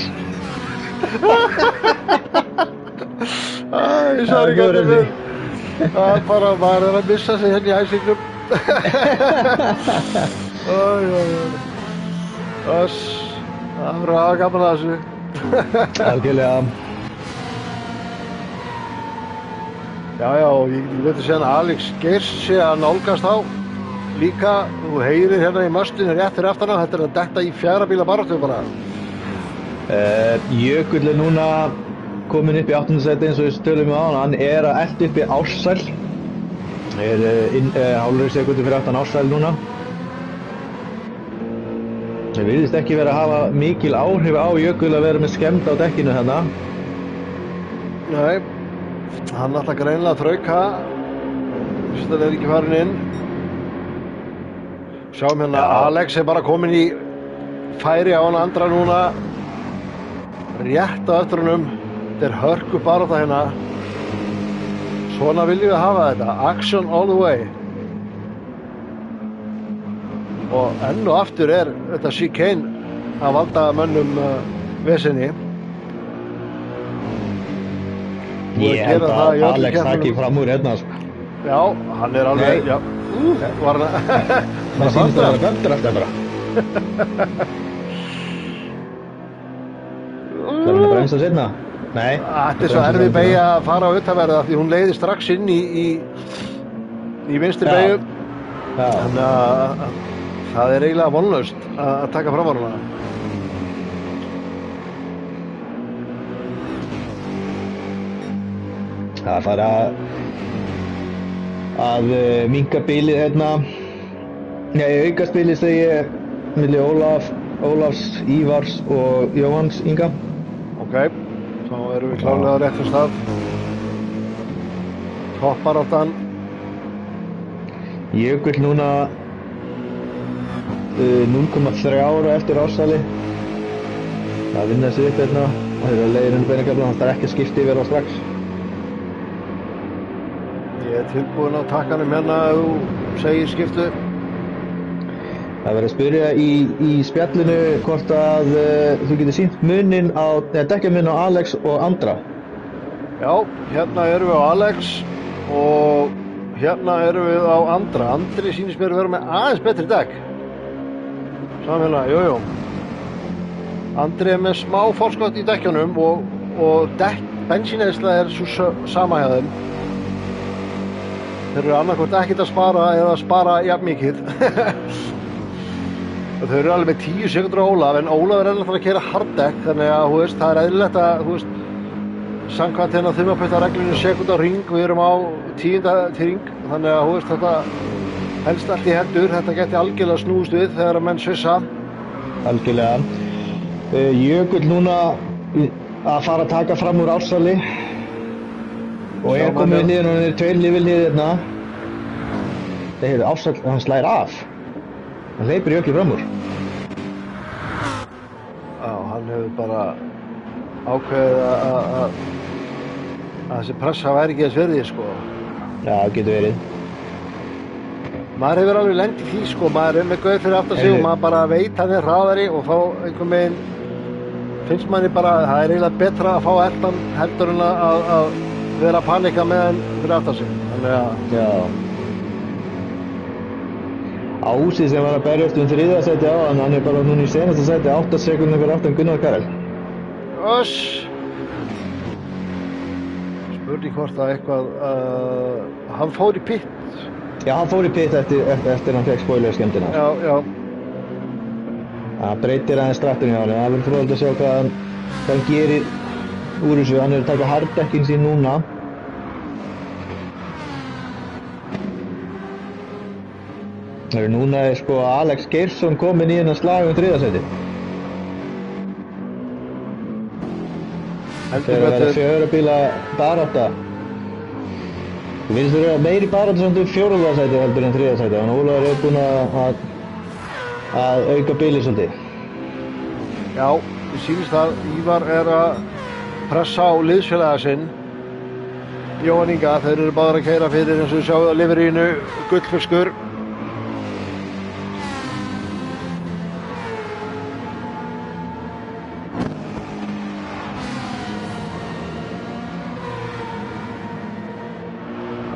Ég sagði ekki að þetta. Það er bara, maður er að missa sig hérna í æsingnum. Það er að gaman að þessu. Algjörlega. Já, ég veit að segja að Alex Geirs sé að nálgast á líka. Þú heyrir hérna í möstinu rétt fyrir aftan á, þetta er að detta í 4. bíla baráttu bara. Jökull er núna kominn upp í 8. sæti eins og við tölum á hann er að elta upp í Ársæl. Hálfri sekundu fyrir aftan Ársæl núna. Það virðist ekki vera að hafa mikil áhrif á Jökull að vera með skemmd á dekkinu þarna. Nei, hann ætla greinilega að þrauka. Þetta er ekki farin inn. Sjáum hérna, Alex er bara kominn í færi á hann Andra núna. Rétt á eftir honum. Þetta er hörku barátta hérna. Svona viljum við hafa þetta. Action all the way. Og enn og aftur er þetta chicane að valda mönnum vesenni. Ég held að Alex taki fram úr hérna, sko. Já, hann er alveg, já. Var hann Það sýnist að það er böndur alltaf bara. Það er hann að bremsa seinna? Nei. Þetta er svo erfið beygja að fara á utanverða því hún leiðir strax inn í vinstri beygju. Þannig að það er eiginlega vonlaust að taka fram á hana. Það fara að minnka bilið hérna. Auka spilið segi ég milli Ólafs, Ívars og Jóhanns Inga. Ok, þá erum við klárlega á réttum stað. Toppbaráttan. Jökull núna 0,3 ára eftir Ársæli. Það vinna sig upp hérna. Það er að leiðir henni beinagafla, þannig að það er ekki að skipta yfir á strax. Ég er tilbúinn á takkanum hérna ef þú segir skiptu. Það verður að spyrja í spjallinu hvort að þú getur sýnt munin dekkjamun á Alex og Andra. Já, hérna erum við á Alex og hérna erum við á Andra. Andri sýnist mér að vera með aðeins betri dekk. Samfélag, jújú. Andri er með smá forskot í dekkjunum og bensíneyðsla er svo sama hjá þeim. Þeir eru annarkvort ekkert að spara eða spara jafn mikið. Og þau eru alveg með 10 sekundur á Ólaf, en Ólaf er ennlega að keyra harddekk, þannig að það er eðlilegt að samkvæmt hérna 5 reglunni sekund á ring, við erum á 10. til ring, þannig að þetta helst allt í hendur, þetta geti algjörlega snúist við þegar að menn svissa. Algjörlega. Jökull núna að fara að taka fram úr Ársali og er komið niður og hann er 2 lífil niður hérna. Það hefur Ársal, hann slæðir af. Hann hleypur Jökull fram úr. Já, hann hefur bara ákveðið að þessi pressa væri ekki þess verði, sko. Já, getur verið. Maður hefur alveg lent í því, sko, maður er með gauð fyrir aftan sig og maður bara veit hann er hraðari og þá einhvern veginn finnst manni bara að það er eiginlega betra að fá eldan heldur en að vera að panika með hann fyrir aftan sig. Þannig að... Já. Ási sem var að berjast 3. sæti á hann er bara núna í senasta sæti 8 sekúndur fyrir aftan Gunnar Karel. Öss! Spurning hvort að eitthvað... hann fór í pitt. Já, hann fór í pitt eftir hann fekk spoilerskemmtina. Já, já. Það breytir aðeins strattunni á hann. Það verður fróðilegt að sjá hvað hann gerir úr þessu. Hann er að taka harddekkin sín núna. Núna er sko Alex Geirsson kominn í hennar slag 3. sæti. Þegar það er 4 bíla barátta. Þú finnst þurfa meiri barátta samt 4. sæti heldur en 3. sæti. Þannig að Ólafur er búinn að auka bílið svolítið. Já, ég sýnist að Ívar er að pressa á liðsfélaga sinn. Jóhann Inga, þeir eru báðir að keyra fyrir eins og við sjáum á liverínu gullfiskur.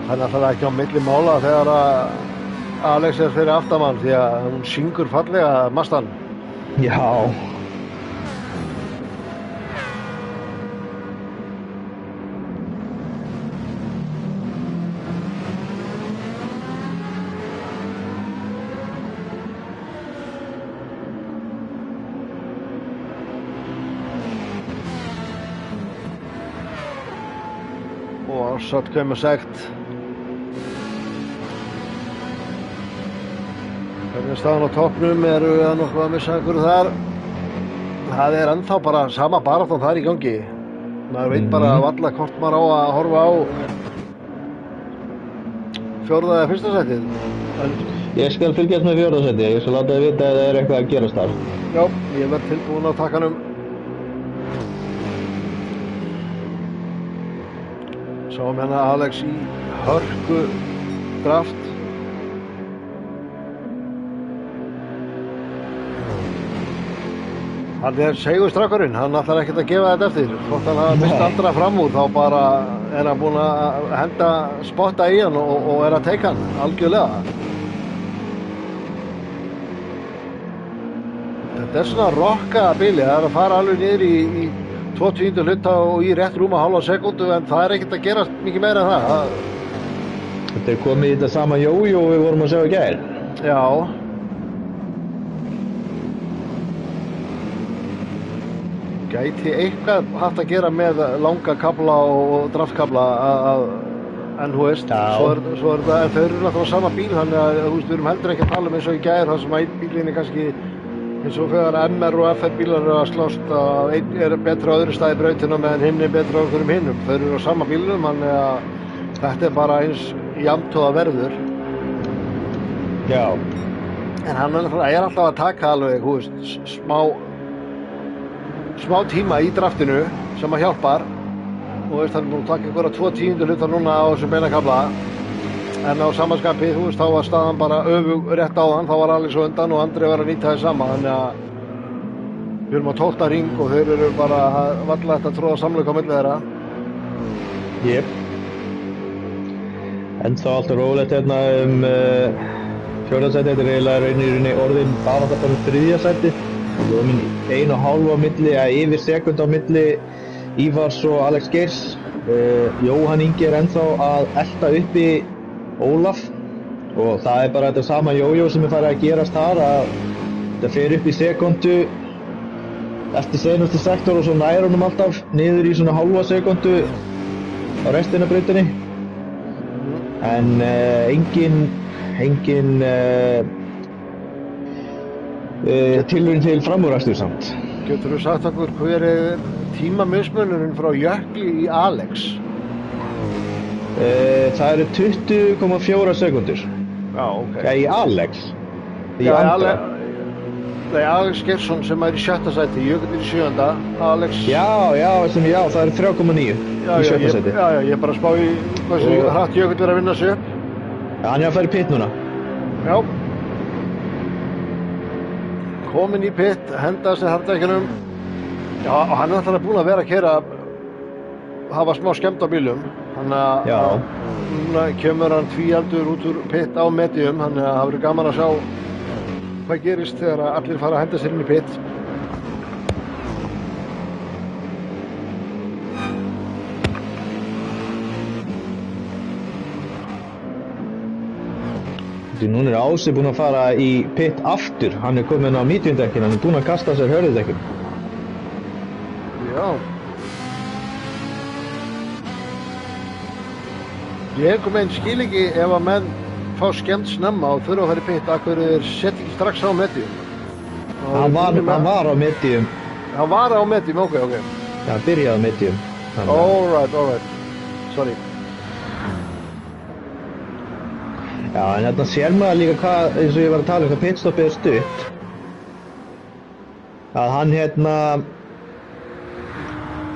Það er náttúrulega ekki á milli mála þegar að Alex er fyrir aftamann því að hún syngur fallega Mastan. Já. Og Ársat kemur segt. Hvernig staðan á toppnum, eru við nokkuð að missa einhverju þar? Það er ennþá bara sama baráttan þar í gangi. Maður veit bara varla hvort maður á að horfa á 4. eða 1. sætið. Ég skal fylgjast með 4. sæti, ég skal láta þið vita ef það er eitthvað að gerast þar. Já, ég verð tilbúinn á takkanum. Sáum hérna Alex í hörku draft. Hann er segurstrákurinn, hann ætlar ekkert að gefa þetta eftir. Þótt hann hafa mist andra fram úr, þá bara er hann búinn að henda spotta í hann og er að teika hann, algjörlega. Þetta er svona rokka bíli, það er að fara alveg niður í 2/10 hluta og í rétt rúma hálfa sekundu, en það er ekkert að gerast mikið meira en það. Þetta er komið í þetta sama jójó við vorum að sjá í gær. Já. Gæti eitthvað haft að gera með langa kabla og draftkabla en þú veist, svo er það, en þau eru náttúrulega sama bíl, þannig að þú veist, við erum heldur ekki að tala um eins og í gær, þar sem einn bílinn er kannski eins og þegar MR og FR bílar eru að slást að einn er betra á öðru stað í brautina meðan hinn er betra á einhverjum hinnum. Þau eru á sama bílnum, þannig að þetta er bara eins jafnt og það verður. Já. En hann er alltaf að taka alveg, þú veist, smá tíma í draftinu sem að hjálpar. Þú veist, hann er búinn að taka einhverja 2/10 hluta núna á þessum beinakabla. En á samanskapi, þú veist, þá var staðan bara öfug rétt á hann, þá var Alex á undan og Andri var að nýta þess sama, þannig að við erum á 12. hring og þeir eru bara varla hægt að tróða samleik á milli þeirra. Jep. Ennþá allt rólegt hérna 4. sæti, þetta er eiginlega rauninni orðin barátta bara 3. sæti. Við vorum 1,5 á milli, yfir sekund á milli Ívars og Alex Geirs. Jóhann Ingi ennþá að elta uppi Ólaf og það bara þetta sama jójó sem farið að gerast þar, að þetta fer upp í sekundu eftir seinustu sektor og svo nær honum alltaf niður í svona hálfa sekundu á restina af brautinni. En engin tilraun til framúrakstur samt. Geturðu sagt okkur hver tímamismunurinn frá Jökli í Alex? Það eru 20,4 sekundur. Já, ok. Í Alex. Já, Alex Geirsson sem í 7. sæti, Jökull í 7. Alex... Já, það eru 3,9 í 7. sæti. Já, ég bara spá í hversu hratt Jökull að vinna sig upp. Já, hann að fara í pit núna. Já. Komin í pit, henda sér hardekkinum. Já, og hann alltaf búinn að vera að keyra, hafa smá skemmt á bílum. Þannig að núna kemur hann tvíaldur út úr pit á medium, þannig að það verður gaman að sjá hvað gerist þegar allir fara að henda sér inn í pit. Núna Ási búinn að fara í pit aftur, hann kominn á mediumdekkin, hann búinn að kasta sér hörðudekkin. Já. Ég einhvern veginn skil ekki ef að menn fá skemmt snemma og þurfa að fara í pit, af hverju þeir setja ekki strax á medium. Hann var á medium. Hann var á medium, ok. Já, hann byrjaði á medium. Alright. Sorry. Já, en hérna sér maður líka hvað, eins og ég var að tala hvað pitstoppið stutt. Að hann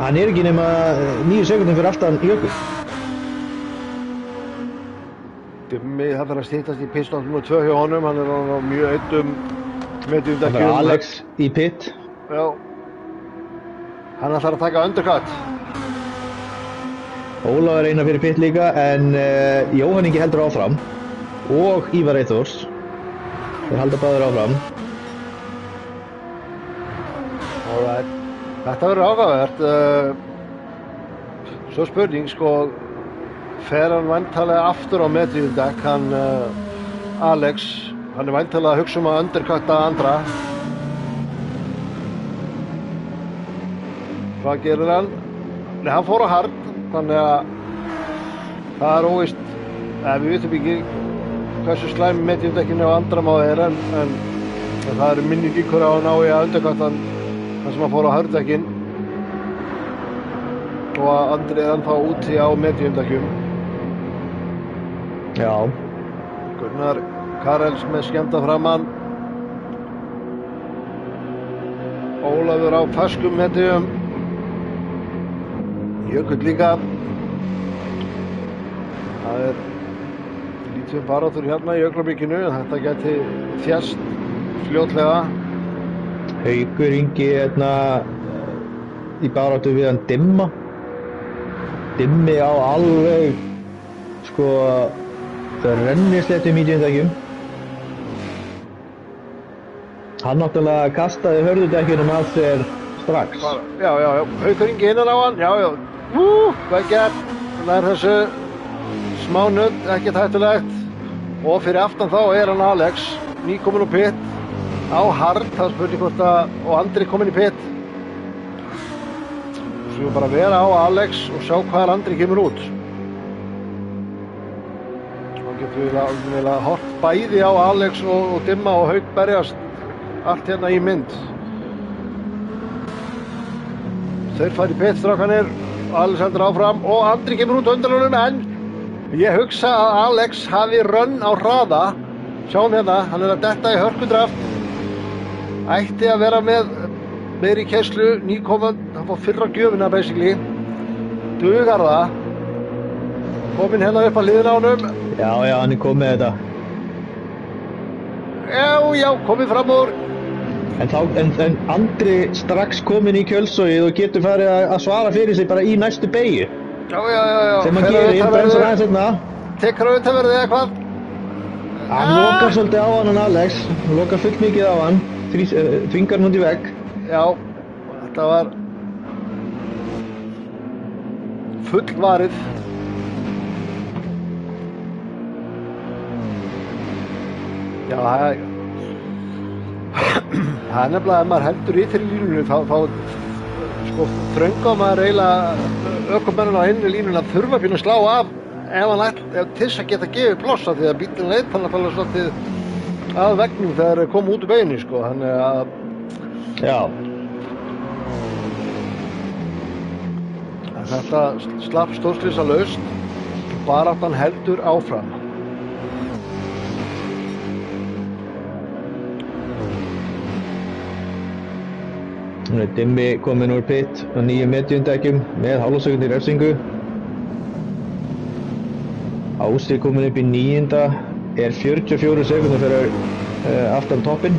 hann ekki nema 9 sekundum fyrir aftan Jökull. Dimmi, það fyrir að styttast í pitstopp nr. 2 hjá honum, hann á mjög einnum mediumdekkjum. Það fyrir Alex í pit. Já. Hann ætlar að taka undercut. Ólafur eina fyrir pit líka, en Jóhann Ingi heldur áfram. Og Ívar Eyþórs. Þeir halda báðir áfram. Alright. Þetta verður áhugavert. Svo spurning, fer hann væntanlega aftur á mediumdekk, hann Alex, hann væntanlega að hugsa að undercutta andra. Hvað gerir hann? Nei, hann fór á hard, þannig að það óvíst, við vitum ekki hversu slæmi mediumdekkinu á andra má en það eru minni líkur á að ná í að undercutta hann sem hann fór á hardekkin og að andri ennþá úti á mediumdekkjum. Já. Gunnar Karels með skemmta framann. Ólafur á ferskum medium. Jökull líka. Það lítið baráttur hérna í Jöklabríkinu, þetta geti þjast fljótlega. Haukur Ingi í baráttu við hann Dimma. Dimmi á alveg það rennisléttum mediumdekkjum. Hann náttúrulega kastaði hörðudekkjunum að sér strax. Já, Haukur Ingi innan á hann, já. Hvað gert? Það er þessu smá nudd, ekkert hættulegt. Og fyrir aftan þá hann Alex, nýkominn á pit, á hard, það spurning hvort og Andri kominn í pit. Svo bara vera á Alex og sjá hvað Andri kemur út. Þá getum við hort bæði á Alex og Dimma og Hauk berjast allt hérna í mynd. Þeir fara í pit, strákanir, Alex heldur áfram og Andri kemur út undan honum, en ég hugsa að Alex hafi rönn á hraða. Sjáum hérna, hann að detta í hörkudraft. Ætti að vera með meiri keislu, nýkominn, hann fór fyrra gjöfina basically. Dugar það. Kominn hérna upp að hliðina á honum. Já, hann komið með þetta. Já, komið fram úr. En Andri strax kominn í kjölsogið og getur farið að svara fyrir sig bara í næstu beygju. Já. Sem hann gerir, bremsar aðeins hérna. Tekur auðvitaðverðið eitthvað. Hann lokar svolítið á hann Alex, hann lokar fullt mikið á hann. þvingar hann út í vegg. Já, þetta var fullvarið. Já, það er nefnilega ef maður heldur í þeirri línunni þá sko þrönga maður eiginlega ökumennina á hinni línunni að þurfa að slá af ef hann til þess að geta gefið plossa því að bílinn leit hann að svolítið að veggnum þegar þeir koma út úr beginni sko, þannig að Já. Þetta slapp stórslysalaust, baráttan heldur áfram. Nú er Dimmi kominn úr pit á 9 mediumdekkjum með hálfsekundi refsingu. Ási kominn upp í 9. er 44 sekúndur fyrir aftan toppinn.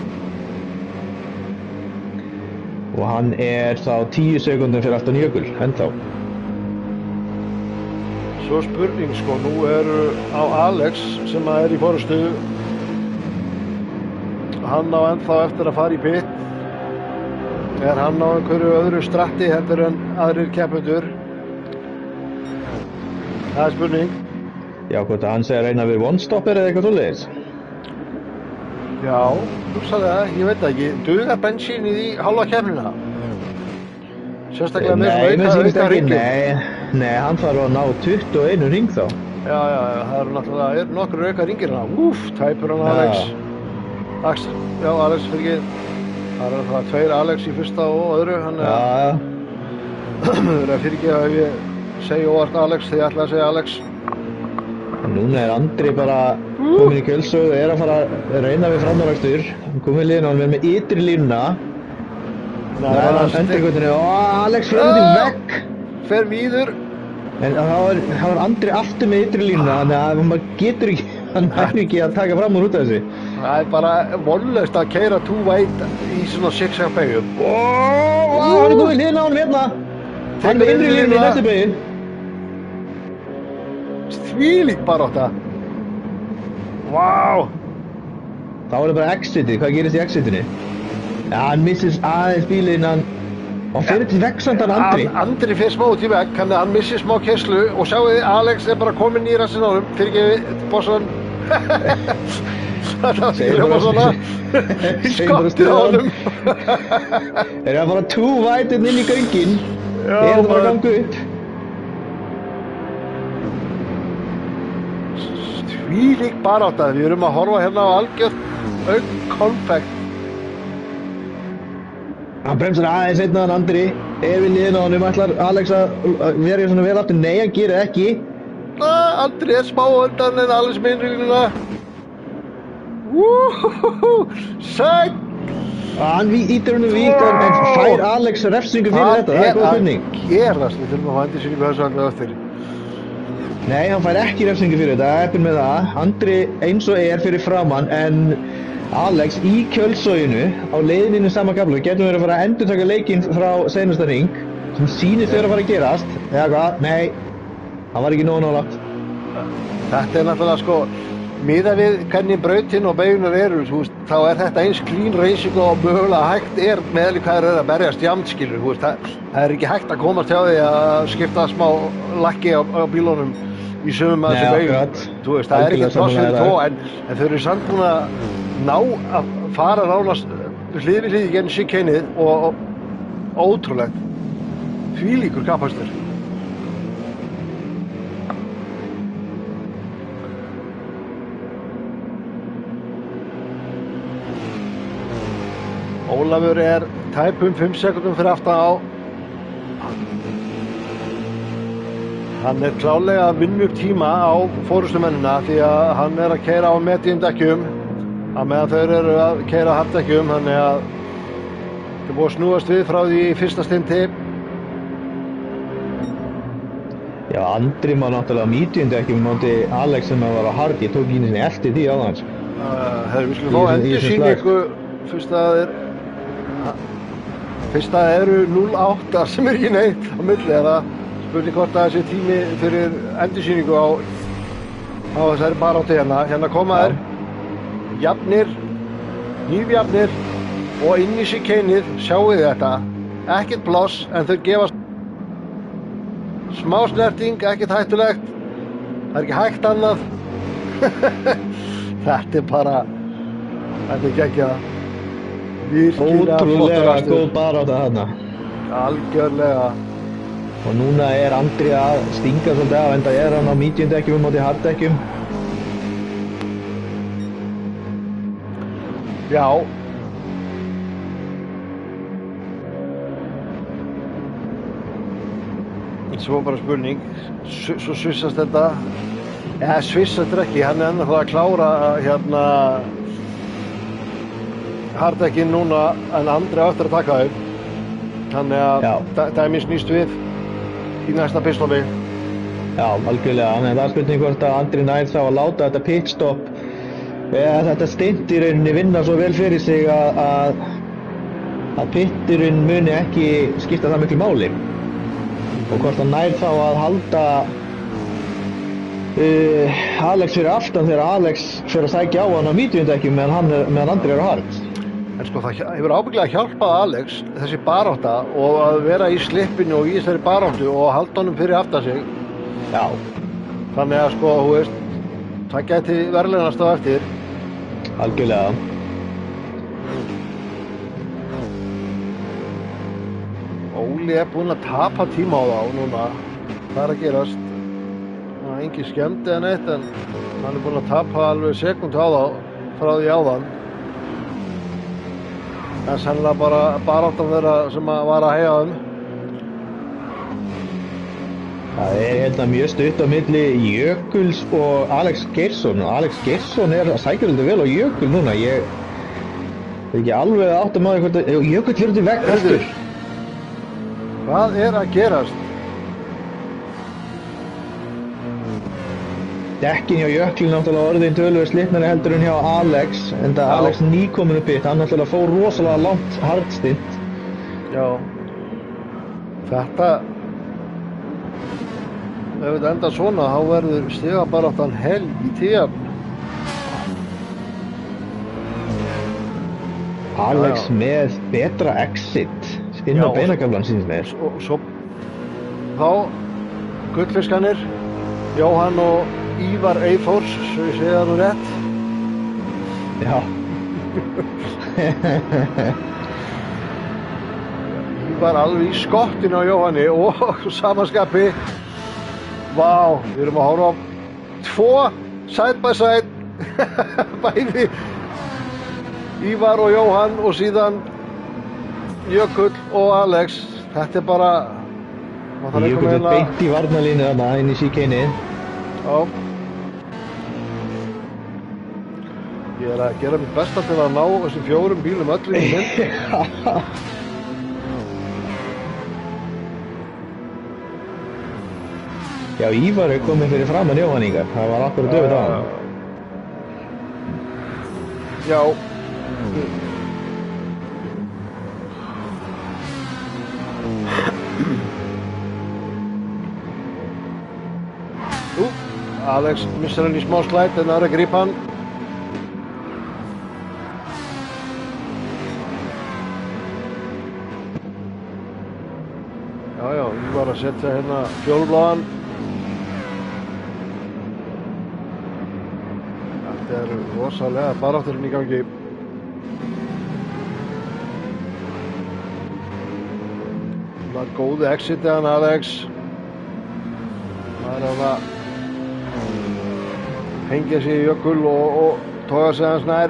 Og hann er þá 10 sekúndum fyrir aftan Jökul, ennþá. Svo spurning sko, nú á Alex sem í forystu. Hann á ennþá eftir að fara í pit. Hann á einhverju öðru stratti heldur en aðrir keppendur? Það spurning. Já, hvort að hann segir reyna við one-stopper eða eitthvað svoleiðis? Já, hugsaðlega, ég veit það ekki. Dugar bensín í hálfa keppnina? Sérstaklega með auka ringir? Nei, hann þarf að ná 21 ring þá. Já, það náttúrulega nokkur auka ringir hérna. Úff, tæpur hann Alex. Alex fyrir ekki. Það það 2 Alex í fyrsta og öðru, hann það fyrir ekki að ef ég segi óvart Alex þegar ég ætla að segja Alex. Núna Andri bara komin í kjölsögðu, að fara að reyna við framúrakstur. Hann komið liðin á hann með ytri línuna. Það hann endurgötunni og Alex fyrir út í vegg. Fer víður. En það var Andri aftur með ytri línuna, þannig að maður getur ekki, hann hægir ekki að taka fram úr út af þessu. Það er bara vonlaust að keyra too wide í svona zigzag beygju. Hann er komið liðin á hann hérna. Hann með ytri línuna í næstu beygju. Þvílík barátta. Vá. Þá er það bara exitið, hvað gerist í exitinu? Já, hann missir aðeins bílinn, hann fyrir til vegsandan Andri. Andri fyrir smá út í vegg, þannig að hann missir smá keyrslu og sjáuði Alex bara kominn í rassinn á honum, fyrir ekki bossan. Það var ekki hljóma svona í skottið á honum. Þeir að fara too wide inn í göngin. Þeir að bara ganga upp. Þvílík barátta, við erum að horfa hérna á algjört konfekt. Hann bremsar aðeins einna en Andri við liðin á honum, ætlar Alex að vera svona vel aftur, nei hann gerir ekki. Andri smá undan en Alex með innrýluna. Sæk! Hann ítir honum vík en fær Alex refsingu fyrir þetta, það góð spurning. Það gerast, við þurfum að fá endursýningu þessu alveg eftir. Nei, hann fær ekki refsingu fyrir þetta, heppinn með það. Andri eins og fyrir framann en Alex í kjölsoginu á leiðinu sama gaflu getum við að fara að endurtaka leikinn frá seinasta ring sem sýnir þegar að fara að gerast eða hvað, nei, hann var ekki nógu nálægt. Þetta náttúrulega sko miðað við hvernig brautin og beigunar eru, þá þetta eins clean racing og mögulega hægt með hvað að berjast jafnt, skilur, það ekki hægt að komast hjá því að skipta smá lakki á bílunum í sumum að þessu beigum, það ekki pláss fyrir tvo en þau eru samt búin að ná að fara nánast hlið við hlið gegn chicanið og ótrúlegt þvílíkur kapastur. Ólafur tæpum 5 sekúndum fyrir aftan á. Hann klálega að vinna upp tíma á forystumennina því að hann að keyra á mediumdekkjum að meðan þau eru að keyra harddekkjum, þannig að það er búið að snúast við frá því í fyrsta stinti. Já, Andri má náttúrulega á mediumdekkjum móti Alex sem var á hard, ég tók í sinni eftir því áðans. Við skulum fá endursýningu fyrst að eru 0,8 sem ekki neitt á milli, eða spurning hvort að þessi tími fyrir endursýningu á þessari baráttu hérna koma jafnir, nýfjafnir og inn í chicaneið, sjáu þið þetta, ekkert pláss en þau gefa smá snerting, ekkert hættulegt, það ekki hægt annað. Þetta bara, þetta geggjað, virkilega ótrúlega góð barátta þarna. Algjörlega. Og núna Andri að stinga svolítið af, enda hann á medium-dekkjum á móti hard-dekkjum. Já. Svo bara spurning, svo svissast þetta, svissast ekki, hann ennþá að klára hérna hardekkin núna en Andri á eftir að taka þau. Þannig að dæmi snýst við í næsta pistóli. Já, algjörlega, en það spurning hvort að Andri nær þá að láta þetta pitstop eða þetta stint í rauninni vinna svo vel fyrir sig að pitturinn muni ekki skipta það miklu máli. Og hvort hann nær þá að halda Alex fyrir aftan þegar Alex fyrir að sækja á hann á medium-dekkjum meðan Andri á hard. En sko það hefur ábyggilega hjálpað Alex þessi barátta og að vera í slippinu og í þessari baráttu og halda honum fyrir aftan sig. Já. Þannig að sko, þú veist, það gæti verðlaunast á eftir. Algjörlega. Óli búinn að tapa tíma á þá núna. Það að gerast. Það engin skemmdi en eitt en hann búinn að tapa alveg sekúndu á þá frá því áðan. En sennilega bara baráttan þeirra sem var að heyja Það hérna mjög stutt á milli Jökuls og Alex Geirsson og Alex Geirsson sækir heldur vel á Jökul núna. Ég ekki alveg að átta maður hvort að Jökull fyrir til vegg aftur. Hvað að gerast? Dekkin hjá Jökli náttúrulega orðin töluvert slitnari heldur en hjá Alex, enda Alex nýkominn upp hitt, hann náttúrulega fór rosalega langt hardstint. Já. Þetta ef þetta enda svona, þá verður stigabaráttan helvíti jafn. Alex með betra exit inn á beinagaflan sínst mér. Svo þá gullfiskarnir, Jóhann og Ívar Eyþórs, svo ég segi það nú rétt. Já. Ívar alveg í skottinu á Jóhanni og samanskapi. Vá, við erum að horfa á tvo side by side, bæði Ívar og Jóhann og síðan Jökull og Alex. Þetta bara... Jökull beint í varnarlínu þarna inn í chicane. Já. Ég að gera mitt besta til að ná þessum 4 bílum öllum í mynd. Já, Ívar komið fyrir framan Jóhann ykkar. Það var akkurat döfut á hann. Já. Alex missar hann í smá slætt en það að grípa hann. Já, ég var að setja hérna fjólubláðan. Þetta rosalega barátturinn í gangi. Það var góði exitið hann Alex. Það hann að hengja sig í Jökul og toga sig hans nær.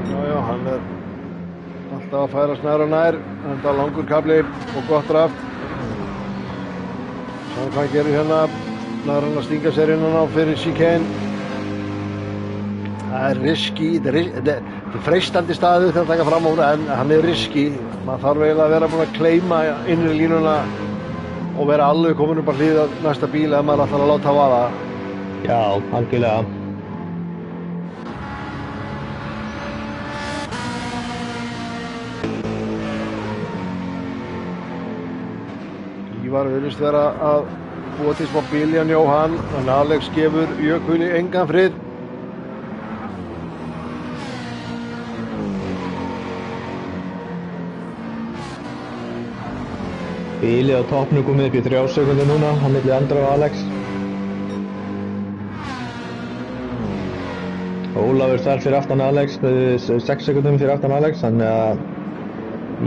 Já, hann alltaf að færast nær og nær. Þetta er langur kafli og gott draft. Svo hvað gerir hérna? Nær hann að stinga sér innan á fyrir chicane. Það er risky, þetta er freistandi staðu til að taka fram á hún, en hann er risky. Maður þarf eiginlega að vera búinn að kleima innri línuna og vera alveg komin upp að hlýða næsta bíl ef maður ætlar að láta að vaða. Já, algjörlega. Ívar virðist vera að búa til smá bíljan Jóhann, en Alex gefur Jökuli engan frið. Bílið á toppnum komið upp í 3 sekundur núna á milli Andra og Alex. Ólafur þar fyrir aftan Alex, 6 sekundum fyrir aftan Alex, þannig að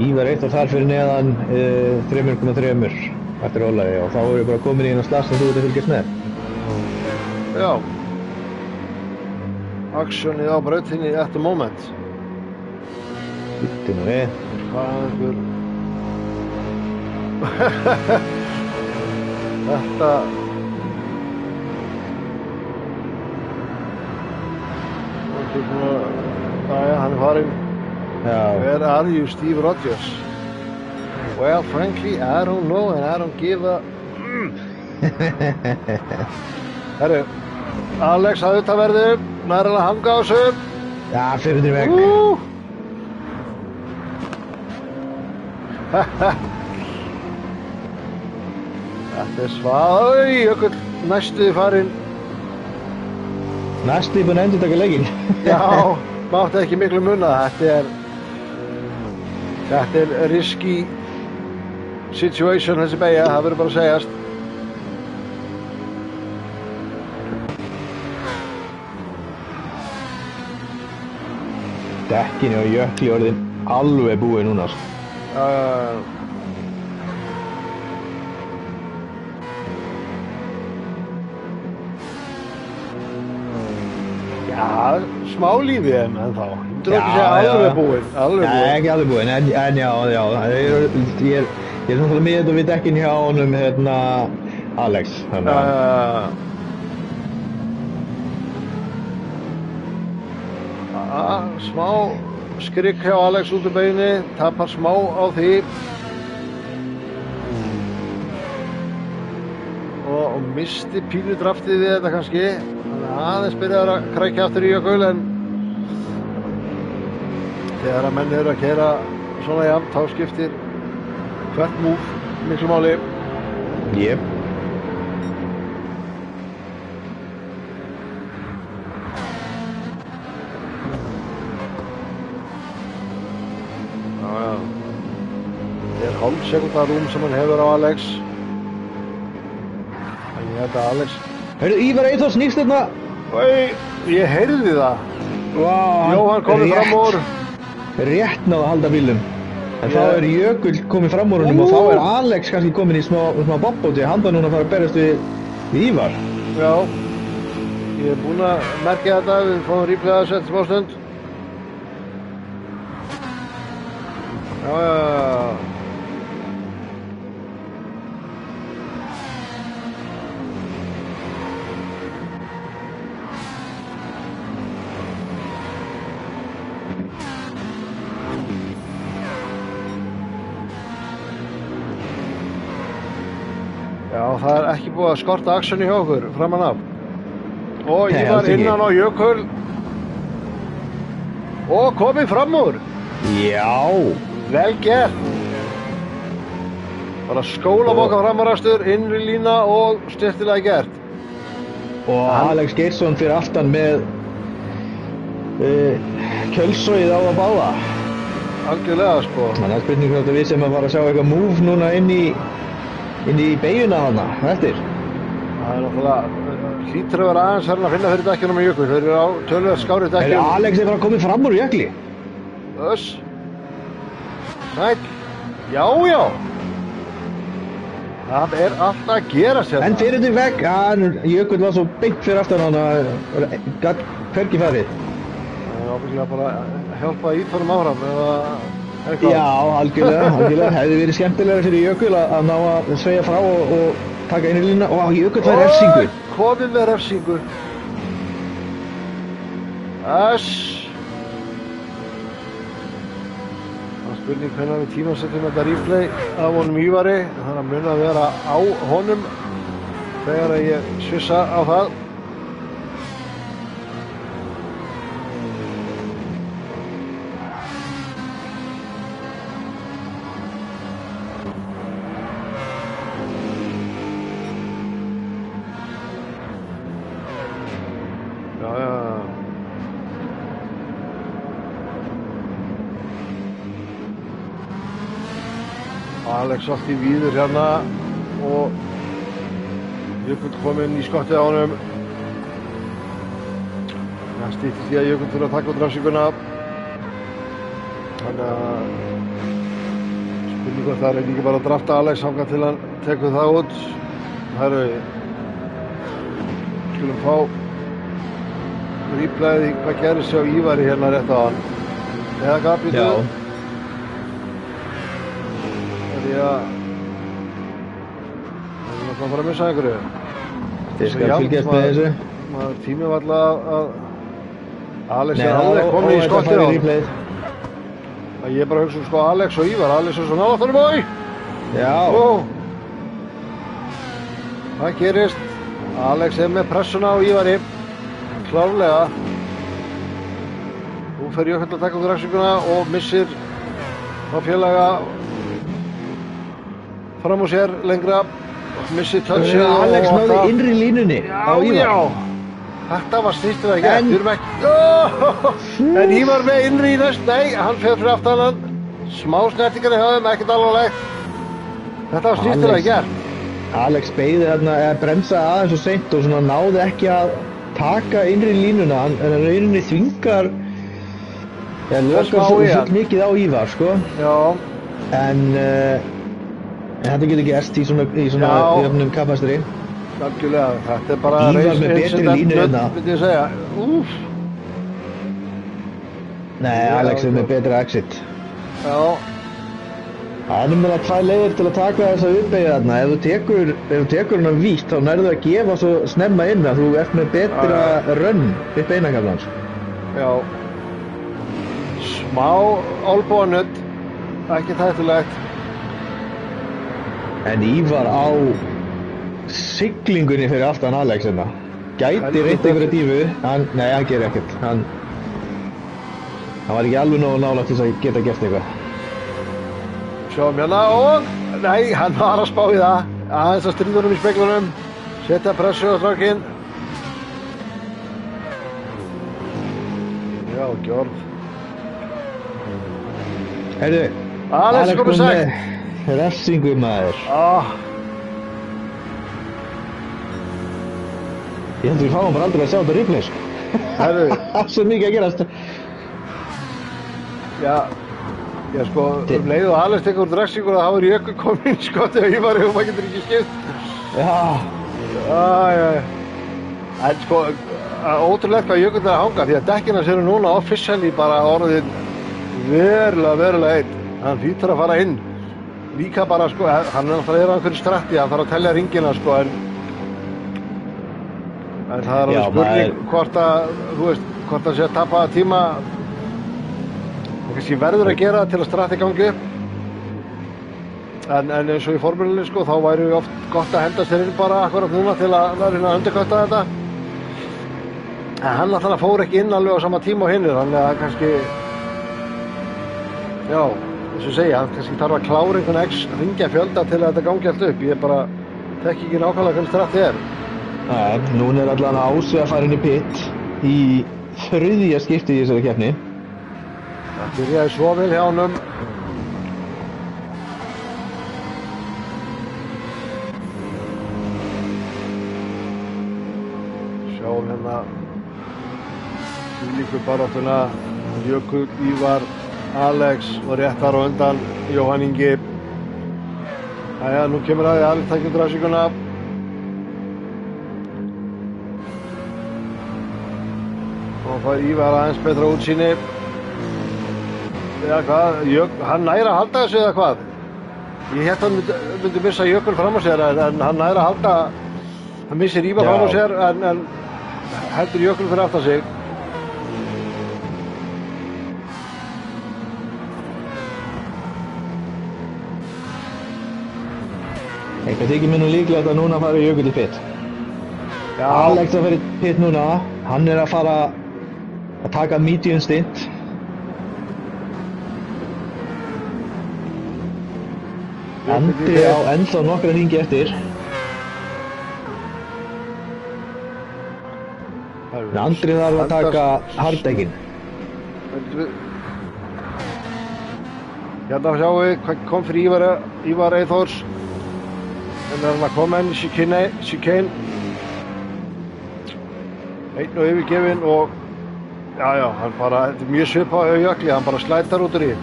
Ívar eitt og þar fyrir neðan 3,3 eftir Ólafi og þá erum við bara komin í einu slags sem þú ert að fylgjast með. Já. Actionið á brautinni at the moment. Býttu nú við. Hvað er einhver... Þetta... hann er farinn. Where are you, Steve Rogers? Well, frankly, I don't know and I don't give a... Herru, Alex hafði þetta verið, nær að hanga á þessu. Já, 500 veg. Þetta er svaðau, Jökull næstuði farinn. Næstuði búinn að endurtaka leikinn. Já, mátti ekki miklu munna. Þetta er risky situation þessi beygja, það verður bara að segjast. Dekkinni og Jökli orðin alveg búið núna. Já, smá lífið en þá. Þú þurfum ekki að segja alveg búinn. Nei, ekki alveg búinn, en já. Ég er náttúrulega með þetta við dekkinni hjá honum, Alex. Smá skrikk hjá Alex út úr beginni, tapar smá á því. Og misti pínu draftið við þetta kannski. Þannig að aðeins byrjar að krækja aftur í Jökul, en þegar að menn eru að keyra svona jafnt, þá skiptir hvert múf miklu máli. Jep. Það er hálf sekúnda rúm sem hann hefur á Alex. En ég held að Alex... Hörru, Ívar Eyþórs nýst hérna. Ég heyrði það. Wow, Jóhann komið fram úr. Rétt náðu að halda bílum. En þá er Jökull komið fram úr honum og þá er Alex kannski komin í smá bobbóti. Hann var núna að fara að berast við Ívar. Já. Ég er búinn að merkja þetta. Við fáum replayað þessu eftir smá stund. Já. Já, það er ekki búið að skorta aksjón í hjá okkur framan af. Og ég var innan á Jökul. Og komið fram úr. Já. Vel gert. Bara skólaboka framarastur, innri lína og styrtilega gert. Og Alex Geirsson fyrir aftan með kjölsóið á að báða. Algjörlega sko. Þannig að spurning hvort við sem að fara að sjá eitthvað move núna inn í beiguna hana, eftir. Það er náttúrulega, hlýtur að vera aðeins að finna fyrir dekkjunum í Jökul. Þeir eru á tölvöld skárið dekkjum. Alex er bara komið fram úr Jökli. Öss. Sæll. Já. Það er alltaf að gera sér. En fyrir því vekk, Jökull var svo beint fyrir aftan hana, gat hvergi farið. Það er ábyggilega bara að hjálpa íþórum áfram eða eitthvað. Já, algjörlega. Hefði verið skemmtilega fyrir Jökull að ná að sveigja frá og taka inn í línuna. Og Jökull fær refsingu. Komið með refsingu. Öss. Það er spurning hvernig við tímasettum þetta replay af honum Ívari. Þannig að mun að vera á honum þegar ég svissa á það. Alex allt í víður hérna og Jökull kom inn í skottið á honum. Það styttist í að Jökull fyrir að taka út refsinguna. Þannig að spurning hvort það er ekki bara að drafta Alex þangað til hann tekur það út. Það eru skulum fá replayið hvað gerist hjá Ívari hérna rétt á hann. Eða Gabi þú? Því að það er að fara að missa einhverju. Þið skal fylgjast með þessu. Maður tímið var alltaf að Alex er alveg komið í skottið á hann. Ég er bara að hugsa sko Alex og Ívar. Alex er svo nálægt honum og Já. Það gerist. Alex er með pressuna á Ívari. Klárlega. Nú fer Jökull að taka út refsinguna og missir á félaga fram á sér lengra, missir touchið og Alex náði innri línunni á Ívar. Já, þetta var snýstilega gert, við erum ekki... En Ívar með innri í næst, nei, hann fer fyrir aftan hann, smá snertingar í höfum, ekkert alvarlegt. Þetta var snýstilega gert. Alex beigði þarna, bremsaði aðeins og seint og svona náði ekki að taka innri línuna, en rauninni þvingar, lokar svo mikið á Ívar, sko. Já. En þetta getur gerst í svona jöfnum kappakstri. Algjörlega, þetta er bara Ívar með betri línu hérna. Myndi ég segja, Nei, Alex er með betra exit. Já. Það er bara 2 leiðir til að taka þessa uppbeygju þarna. Ef þú tekur hana vítt, þá nærðu að gefa svo snemma inn að þú ert með betra rönn upp einakaflans. Já. Smá olbúanudd, ekki hættulegt. En Ívar á siglingunni fyrir aftan Alex hérna. Gæti reynt einhverja dífu, nei, hann gerir ekkert. Hann var ekki alveg nógu nálægt til að geta gert eitthvað. Sjáum hérna og, nei, hann var að spá í það. Aðeins að stríða honum í speglunum, setja pressu á strákinn. Já, gjörð. Heyrðu, Alex komið sagt. Refsingu maður. Ég heldur við fáum bara aldrei að sjá þetta replay, sko. Það er svo mikið að gerast. Já, sko, leið og Alex tekur úr refsingur að þá er Jökull kominn í skottið og Ívari og maður getur ekki skipt. Já. En sko, ótrúlegt hvað Jökull er að hanga því að dekkin hans eru núna officially bara orðin verulega einn. Hann hlýtur að fara inn. Líka bara sko, hann er náttúrulega á einhverju stratti, hann þarf að telja ringina sko, en það er alveg spurning hvort að, þú veist, hvort að sé að tapa tíma, það kannski verður að gera til að stratti gangi upp. En eins og í formúlunni sko, þá væri oft gott að henda sér inn bara akkurat núna til að reyna að undirkötta þetta. En hann náttúrulega fór ekki inn alveg á sama tíma og hinnir, þannig að kannski, já, eins og segja, hann kannski þarf að klára einhvern ringja fjölda til að þetta gangi allt upp. Ég bara þekki ekki nákvæmlega hvernig stratti er. Nei, núna er allan Ási að fara inn í pit í 3. skipti í þessari keppni. Það byrjaði svo vel hjá honum. Sjáum hérna líku baráttuna. Jökull, Ívar, Alex og réttar á undan Jóhann Ingi. Jæja, nú kemur að því Alex takir drafsíkuna. Og fær Ívar aðeins betra útsýni. Eða hvað, hann næri að halda þessu eða hvað? Ég hélt að hann myndi missa Jökull fram á sér, en hann næri að halda, hann missir Ívar fram á sér, en heldur Jökull fyrir aftan sig. Eitthvað þykir mér nú líklegt að núna fari Jökull í pit. Alex að fara í pit núna, hann er að fara að taka medium stint. Andri á ennþá nokkra hringi eftir. Andri þarf að taka hardekkin. Hérna sjáum við hvað kom fyrir Ívar Eyþórs. En hann að koma enn í chicane. Einn og yfirgefinn og já, hann bara, þetta er mjög svipað á Jökli, hann bara slætar út úr í.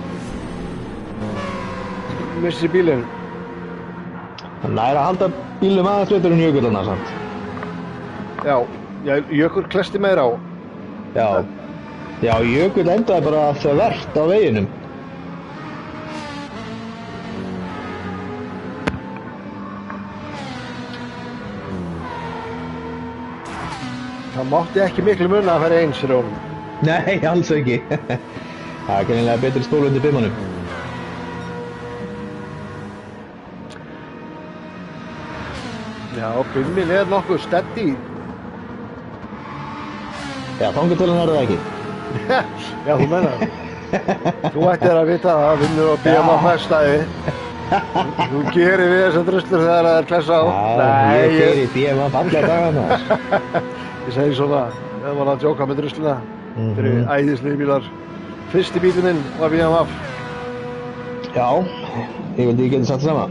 Missir bílinn. Hann nær að halda bílum aðeins betur en Jökull annars samt. Já, Jökull klesti meira á. Já, Jökull endaði bara þvert á veginum. Það mátti ekki miklu munna að fara eins fyrir honum. Nei, alls ekki. Það er greinilega betri stól undir bimmanum. Já, bimmin er nokkuð steady. Já, þangað til hann er það ekki. Já, þú mennar. Þú ættir að vita það, vinnur og býja maður fæstæði. Þú gerir við þessar druslur þegar það er klessa á. Já, ég gerir BMA fallega dagana. Ég segi svona, ég var að djóka með drusluna. Þetta eru æðislega bílar. Fyrsti bílinn minn var BMF. Já, ég vildi ekki geta sagt sama.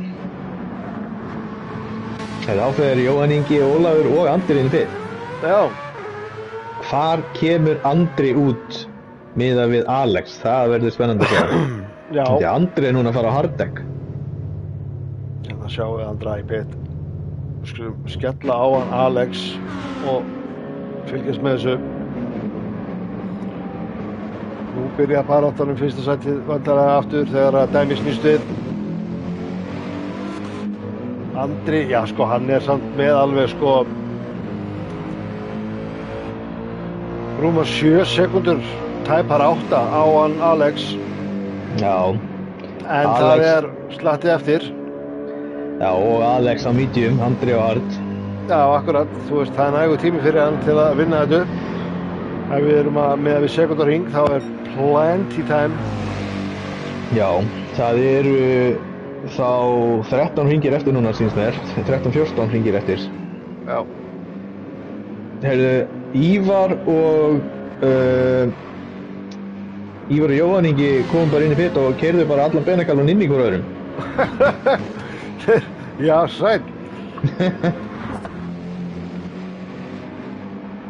Það áfæðir Jóhann Ingi, Ólafur og Andri inn í pit. Já. Hvar kemur Andri út miðað við Alex? Það verður spennandi að sjá. Já. Því Andri er núna að fara á harddeck. Hérna sjáum við Andra í pit. Við skulum skella á hann Alex og fylgjast með þessu. Nú byrja baráttan fyrsta sætið vantarlega aftur þegar að dæmi snýst við. Andri, já sko, hann er samt með alveg sko rúmar 7 sekundur, tæpar 8 á hann Alex. Já. En Alex, það er slatti eftir. Já, og Alex á medium, Andri á hard. Já, akkurat, þú veist, það er nægur tími fyrir hann til að vinna þetta. Ef við erum með við sekundarhring, þá er plenty time. Já, það eru þá 13 hringir eftir núna síns mér, 13-14 hringir eftir. Já. Heyrðu, Ívar og Jóhann Ingi kom bara inn í pit og keyrðu bara allan beinakalvan inn í hver öðrum. Já, sæll.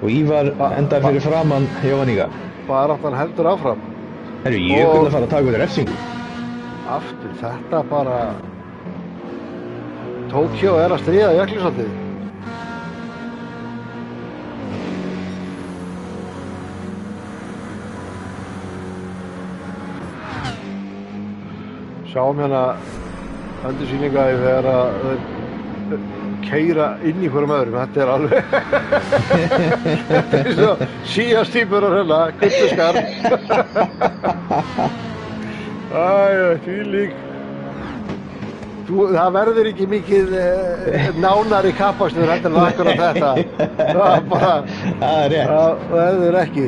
Og Ívar endar fyrir framann Jóhann Inga. Baráttan heldur áfram. Heyrðu, ég vil að fara að taka út refsingu. Aftur, þetta bara Tókjó er að stríða Jökli svolítið. Sjáum hérna endursýningaði þegar að keyra inn í hverjum öðrum. Þetta er alveg þetta er svo síastýpur að hérna, kultuskar. Því lík. Það verður ekki mikið nánari kappakstur heldur en akkurat þetta. Það er rétt. Það verður ekki.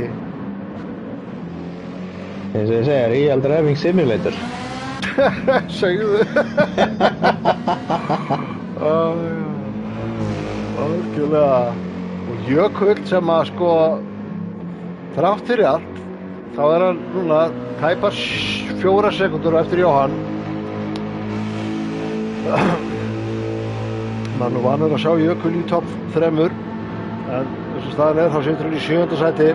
Eins og ég segja, Real Driving Simulator. Segðu. Algjörlega. Og Jökull sem að sko þrátt fyrir allt, þá er hann núna tæpar 4 sekundur eftir Jóhann. Maður nú vanur að sjá Jökull í topp 3, en eins og staðan er þá situr hann í 7. sæti.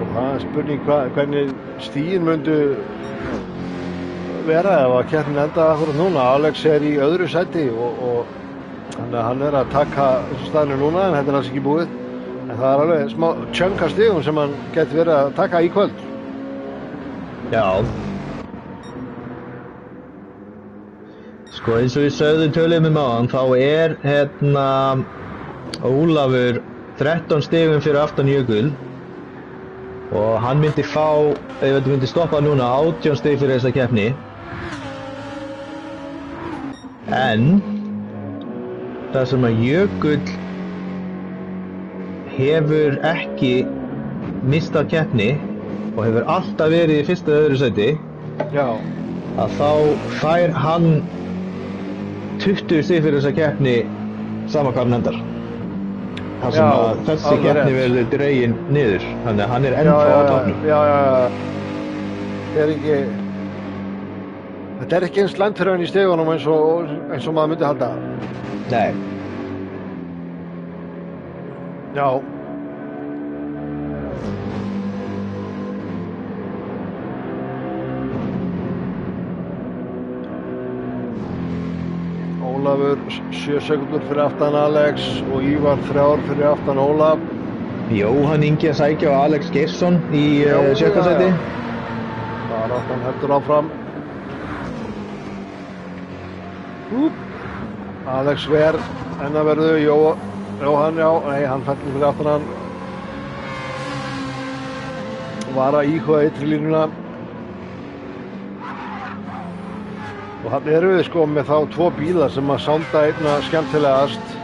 Og það er spurning hvernig stigin myndu vera ef að keppnin enda akkurat núna. Alex er í 2. sæti og þannig að hann er að taka eins og staðan er núna, en þetta er alls ekki búið. En það er alveg smá chunk af stigum sem hann geti verið að taka í kvöld. Já. Sko eins og við sögðum töluðum áðan, þá er hérna Ólafur 13 stigum fyrir aftan Jökull og hann myndi fá, ef þetta myndi stoppa núna, 18 stig fyrir þessa keppni. En það sem að Jökull hefur ekki mistað keppni og hefur alltaf verið í 1. og 2. sæti, Já. að þá fær hann 20 stig fyrir þessa keppni sama hvað hann endar. Þar sem að þessi keppni verður dregin niður, þannig að hann er ennþá á toppnum. Já. Er ekki Þetta er ekki eins slæmt fyrir hann í stegunum eins og maður myndi halda. Nei. Já. Ólafur 7 sekúndur fyrir aftan Alex og Ívar 3 fyrir aftan Ólaf. Jóhann Ingi að sækja á Alex Geirsson í 7. sæti. Þar aftan heldur áfram. Alex ver, enn að verðu Jóhann, nei, hann fellur fyrir aftan hann. Var að íhuga ytri línuna. Og hann erum við sko með þá 2 bíla sem að sounda einna skemmtilegast,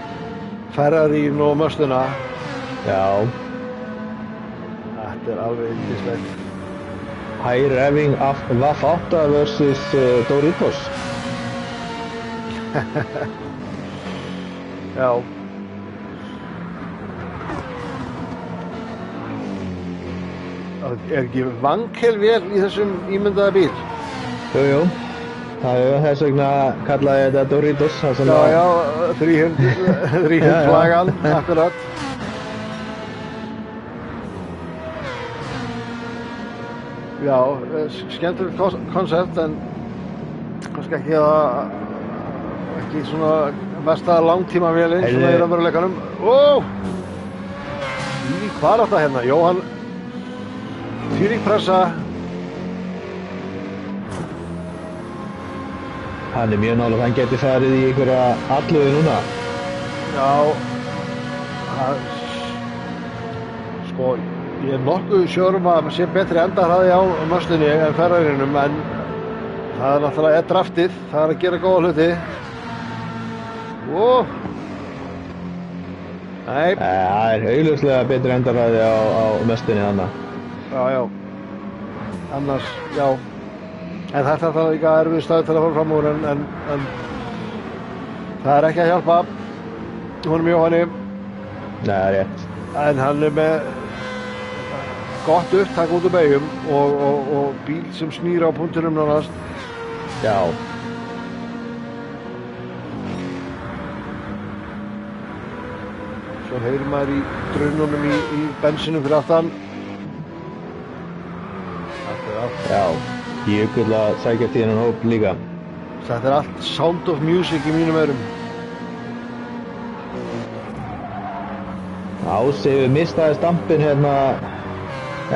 Ferrarín og Möstuna. Já. Þetta er alveg yndislegt. High revving af VAF 8 versus Doritos. Já. Er ekki vankelvél í þessum ímyndaða bíl? Jú. Það er þess vegna kallaði þetta Doritos. Já, þríhund flagan, akkurat. Já, skemmtilegt koncept en kannski ekki svona besta langtímavélinn svona í raunveruleikanum. Hvað er þetta hérna? Jóhann, þvílík pressa. Hann er mjög nálega, hann geti farið í einhverja alluði núna. Já, sko, ég er nokkuð sjór að sé betri endahraði á Möstunni en Ferrarinum, en það er náttúrulega draftið, það er að gera góða hluti. Nei. Það er augljóslega betri endahraði á Möstunni þannig. Já. Annars, já. En þetta er það líka erfið stað til að fara fram úr en það er ekki að hjálpa honum Jóhanni. Nei, það er rétt. En hann er með gott upptak út úr beygjum og bíl sem snýr á punktinum nánast. Já. Svo heyrir maður í drununum í bensinum fyrir aftan. Já. Jökull að sækja til hennan hóp líka. Þetta er allt Sound of Music í mínum örum. Ásefur mistaði stampin hérna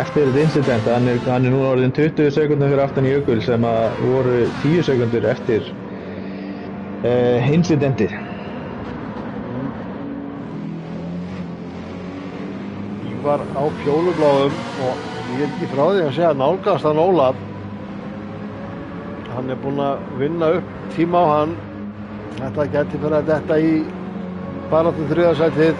eftir þetta incident. Hann er nú orðin 20 sekúndur fyrir aftan Jökull sem að voru 10 sekúndur eftir incidentið. Ívar á fjólubláum og ég er ekki frá því að segja nálgast hann Ólaf. Hann er búinn að vinna upp tíma á hann. Þetta gæti fyrir að detta í baráttu 3. sætið.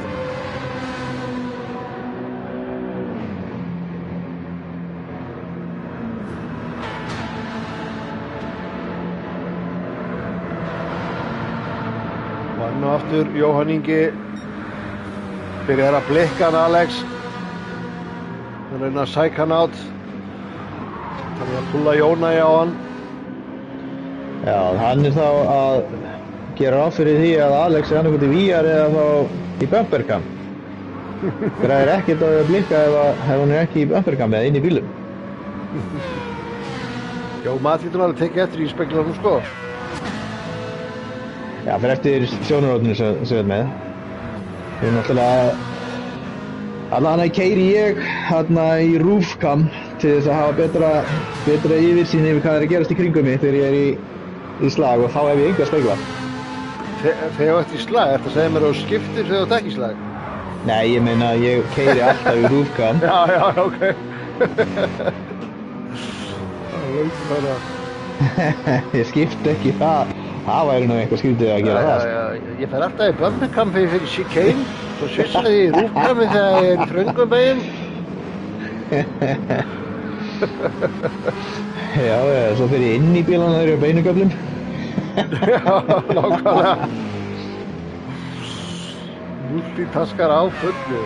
Og enn og aftur Jóhann Ingi byrjar að blikka hann Alex. Hann reyna að sækja hann át. Þannig að púlla Jóna í á hann. Já, hann er þá að gera ráð fyrir því að Alex er annarkot í VR eða þá í bumpercam. Það er ekkert að blikka ef hann er ekki í bumpercam eða inn í bílum. Já, maður lítur alveg að tekja eftir í speklinum sko. Já, fyrir eftir sjónarhorninu sem við með. Við erum náttúrulega allan að keyri ég hérna í roofcam til þess að hafa betra yfirsýn yfir hvað er að gerast í kringum mig þegar ég er í slag og þá hef ég enga spegla. Þegar þú ert í slag, ertu að segja mér að þú skiptir þegar þú ert ekki í slag? Nei, ég meina ég keyri alltaf í roofcam. Já, ok. Það er löngu bara. Ég skipti ekki það. Það væri nú eitthvað skrítið að gera það. Já, ég fer alltaf í bumpercam fyrir chicane, svo svissaði ég í roofcami þegar ég er í þröngum megin. Já, svo fer ég inn í bílana þegar ég er á beinugöflum. Já, nákvæmlega. Multitaskar á fullu.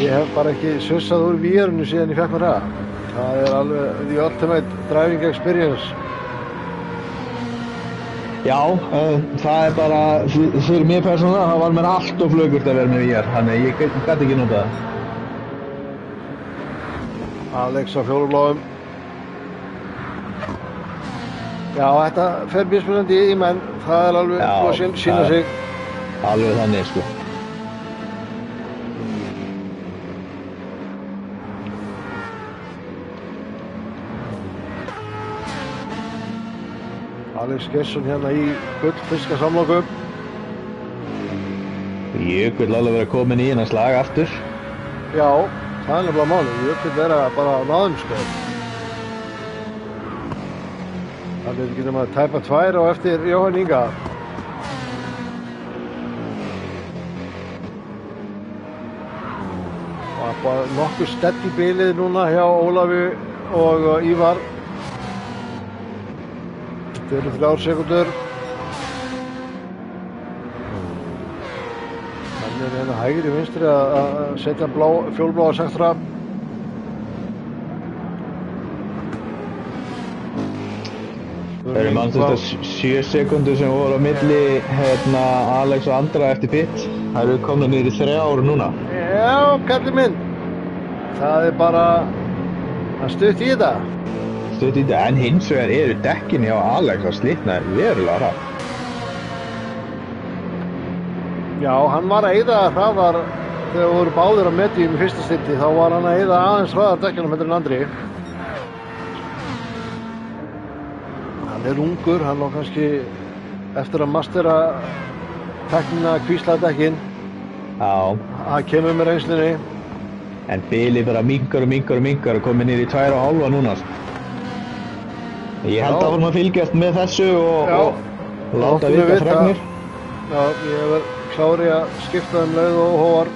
Ég hef bara ekki svissað úr vírunu síðan ég fekk mér það. Það alveg the ultimate driving experience. Já, það bara, fyrir mér persónulega, það var mér allt of flögurt að vera með VR, þannig ég gæti ekki nota það. Alex á fjólubláum. Já, þetta fer mismunandi í menn, það alveg búið að sína sig. Alveg þannig, sko. Alex Gesson hérna í gullfiska samlokum. Jökull alveg vera komin í hennar slag aftur. Já, það nefnilega máli. Jökull vera bara á náðum, sko. Það ekki nema að tæpa 2 á eftir Jóhann Inga. Og bara nokkuð stedd í bilið núna hjá Ólafi og Ívar. Þetta eru 3 sekúndur. Hann hérna hægri vinstri að setja fjólbláa sektra. Það eru mannstætt 7 sekúndur sem voru á milli Alex og Andra eftir pit. Það eru komna niður í 3 ára núna. Já, kallið minn. Það bara að stutt í þetta. En hins vegar eru dekkin hjá Alex að slitna verulega hratt. Já, hann var að eyða hraðar þegar voru báðir að meti í fyrsta stinti, þá var hann að eyða aðeins hraðar dekkinum heldur en Andri. Hann er ungur, hann á kannski eftir að mastera teknina kvísla dekkin. Já. Það kemur með reynslunni. En Billy bara minkar og komið niður í 2,5 núna. Ég held að vorum að fylgjast með þessu og láta vita fregnir. Já, ég verð klári að skipta leið og hóvar.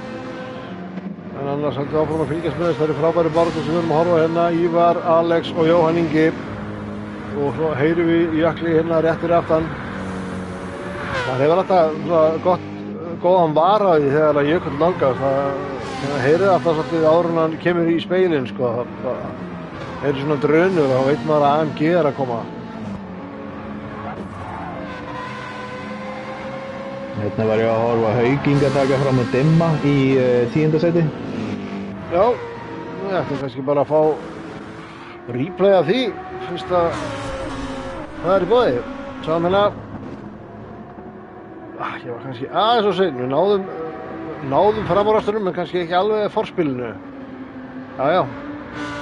En annars heldur við áfram að fylgjast með þess. Það eru frábæri baráttur sem við erum að horfa hérna. Ívar, Alex og Jóhann Ingi. Og svo heyrum við Jökli hérna rétt fyrir aftan. Það hefur alltaf góðan varaði þegar að Jökull nálgast. Það heyrið alltaf svolítið áður en hann kemur í speilin, sko. Það svona drönur og þá veit maður að AMG að koma. Hérna var ég að horfa Hauging að taka fram að dimma í 10. sæti. Já, við ætlum kannski bara að fá replay af því fyrst að það er í boði. Sáum hérna. Ég var kannski aðeins á sein. Við náðum framúrasturum en kannski ekki alveg forspilinu. Já.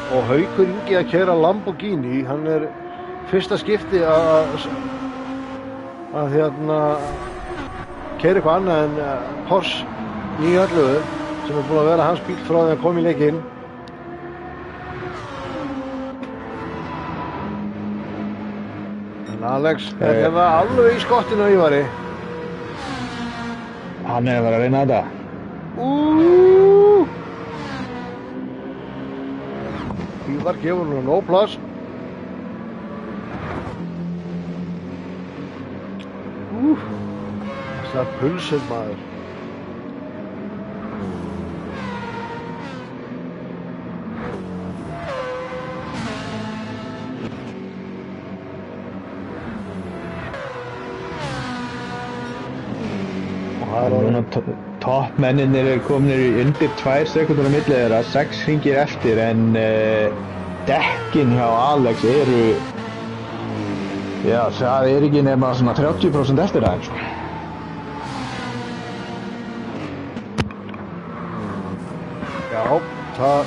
Og Haukur Ingi að keyra Lamborghini, hann er fyrsta skipti að keyra eitthvað annað en Porsche 911 sem búin að vera hans bíl frá því að kom í leikinn. En Alex er hérna alveg í skottinu á Ívari. Hann er að vera að reyna þetta. Ívar gefur hún no pláss. Þessar pulsur, maður. Núna toppmennir eru kominir í undir 2 sekúndur á milli þeirra, 6 hringir eftir en dekkin hjá Alex eru, já, það er ekki nema svona 30% eftir það, sko. Já, það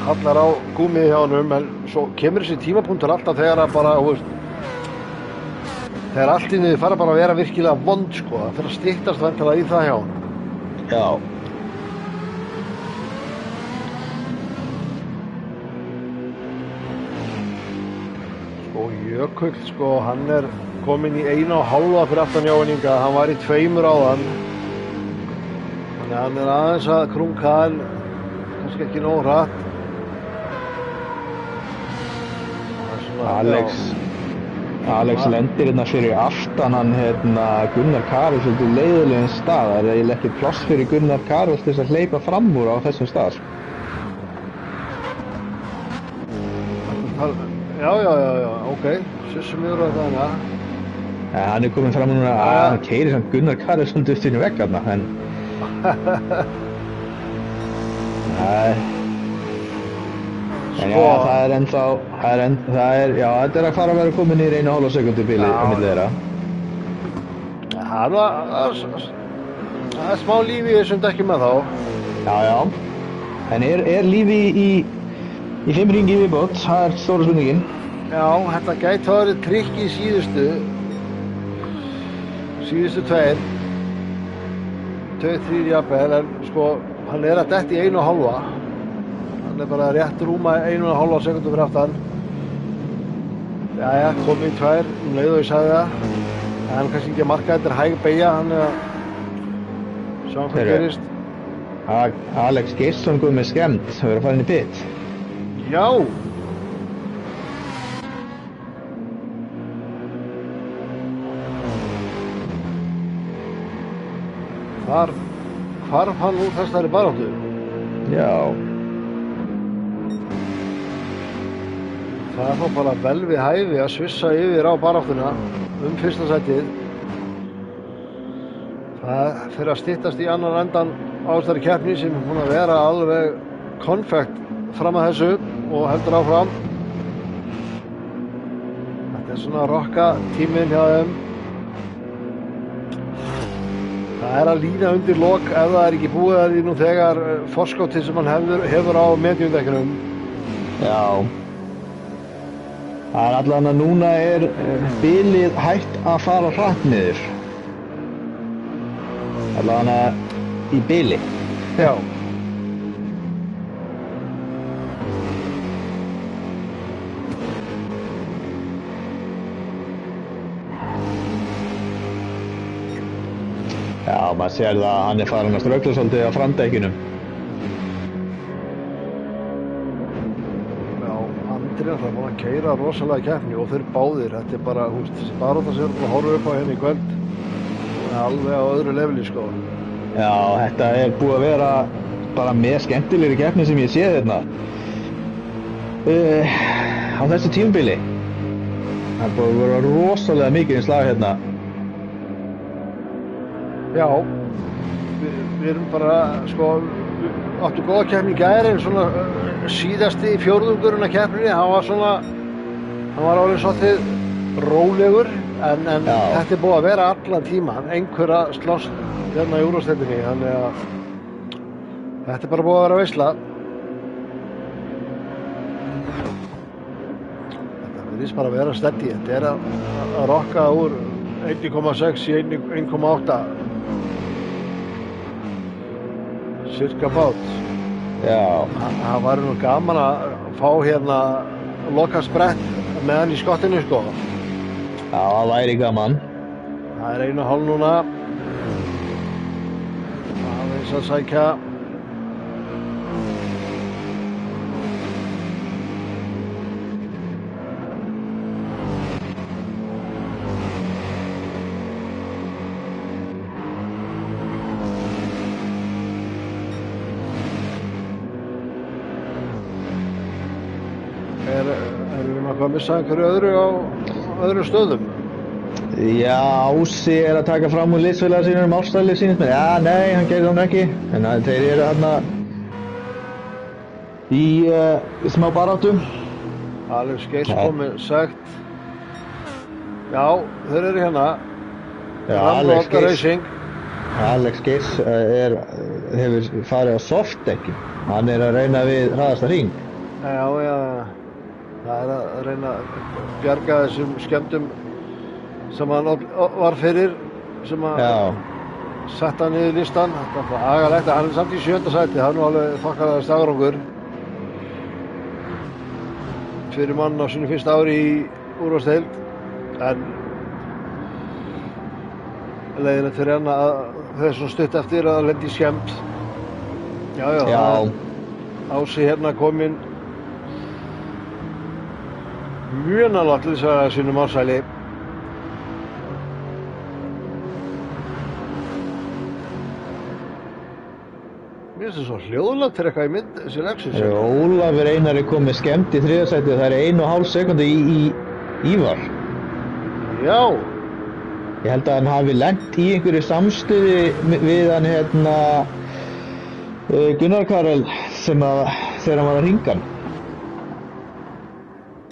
hallar á gúmið hjá honum, en svo kemur þessi tímapunktur alltaf þegar að bara, þegar allt inni þið fara bara að vera virkilega vond, sko. Það fyrir að styttast væntanlega í það hjá honum. Já. Sko, Jökull, sko, hann er kominn í 1,5 fyrir aftan Jóhann Inga. Hann var í 2 áðan. Þannig að hann er aðeins að krunka en kannski ekki nóg hratt. Alex lendir hérna fyrir aftan hann Gunnar Karels svolítið leiðilegum stað. Það er eiginlega ekki pláss fyrir Gunnar Karels til þess að hleypa fram úr á þessum stað. Já, ok. Svissum yfir á þarna. Hann kominn fram núna að hann keyrir samt Gunnar Karlsson duttin í vegg þarna, en en já, það er ennþá, já, þetta er að fara að vera komin í 1,5 sekundu bíli á milli þeirra. Það er smá líf í þessum dekkjum með þá. Já. En er lífi í 5 hringi viðbót, það er stóra spurningin. Já, þetta gæti að vera trikk í síðustu 2, 3 jafnvel, en sko, hann er að detta í 1,5. Hann er bara rétt rúma 1,5 sekundu fyrir aftan. Jæja, komið í 2, leið og ég sagði það. En kannski ekki að marka, þetta er hæg beygja, hann er að sjá hvað gerist. Alex Geirsson kom með skemmt, það verður að fara inn í pit. Já! Þar hvarf hann úr þessari baráttu. Já. Það er þá bara vel við hæfi að svissa yfir á baráttuna fyrsta sætið. Það fyrir að styttast í annan endan á þessari keppni sem er búin að vera alveg konfekt fram að þessu og heldur áfram. Þetta er svona rokka tíminn hjá þeim. Það er að lína undir lok ef það er ekki búið að því nú þegar forskotið sem hann hefur á mediumdekkinum. Já. Það er allan að núna er bilið hægt að fara hratt niður. Allan að í bili. Já. Já, maður sér það að hann er farin að ströggla svolítið á framdekkinu. Já, Andri er búin að keyra rosalega keppni og þeir báðir. Þetta er bara, þessi barátta sem við erum að horfa upp á hérna í kvöld. Það er alveg á öðru leveli, sko. Já, þetta er búið að vera bara með skemmtilegri keppni sem ég sé hérna. Á þessu tímabili. Það er búið að vera rosalega mikið í slag hérna. Já, við erum bara, sko, áttu góða keppni í gær en svona síðasti fjórðungurinn af keppninni, hann var alveg svolítið rólegur en þetta er búið að vera allan tíman, einhver að slást hérna í úrvalsdeildinni, þannig að þetta er bara búið að vera veisla. Þetta virðist bara að vera steady, þetta er að rokka úr 1,6 í 1,8. Cirka bát. Já. Það var nú gaman að fá hérna loka sprett með hann í skottinu, sko. Já, það væri gaman. Það er 1,5 núna. Aðeins að sækja. Erum við að missa einhverju öðru á öðrum stöðum? Já, Ási er að taka fram úr liðsfélaga sínum Ástæli sínist mér. Já, nei, hann gerði það ekki. En þeir eru þarna í smá baráttu. Alex Geirs komið sagt. Já, þeir eru hérna. Já, Alex Geirs hefur farið á softdekki. Hann er að reyna við hraðasta hring. Já. Það er að reyna að bjarga þessum skemmtum sem hann var fyrir, sem að setta niður listan. Þetta er agalegt, hann er samt í 7. sæti, það er nú alveg þokkalegast árangur fyrir mann á sínu fyrsta ári í úrvalsdeild, en leiðinlegt fyrir hann að það er svo stutt eftir að lenda í skemmt. Já. Ási hérna kominn mjög nálægt til þess að sínum ársæli. Mér finnst það svo hljóðlegt fyrir eitthvað í mynd, þessi Lexus. Ólafur Einar kom með skemmt í 3. sæti og það 1,5 sekúndu í Ívar. Já. Ég held að hann hafi lent í einhverju samstuði við hann Gunnar Karel sem þegar hann var að hringa hann.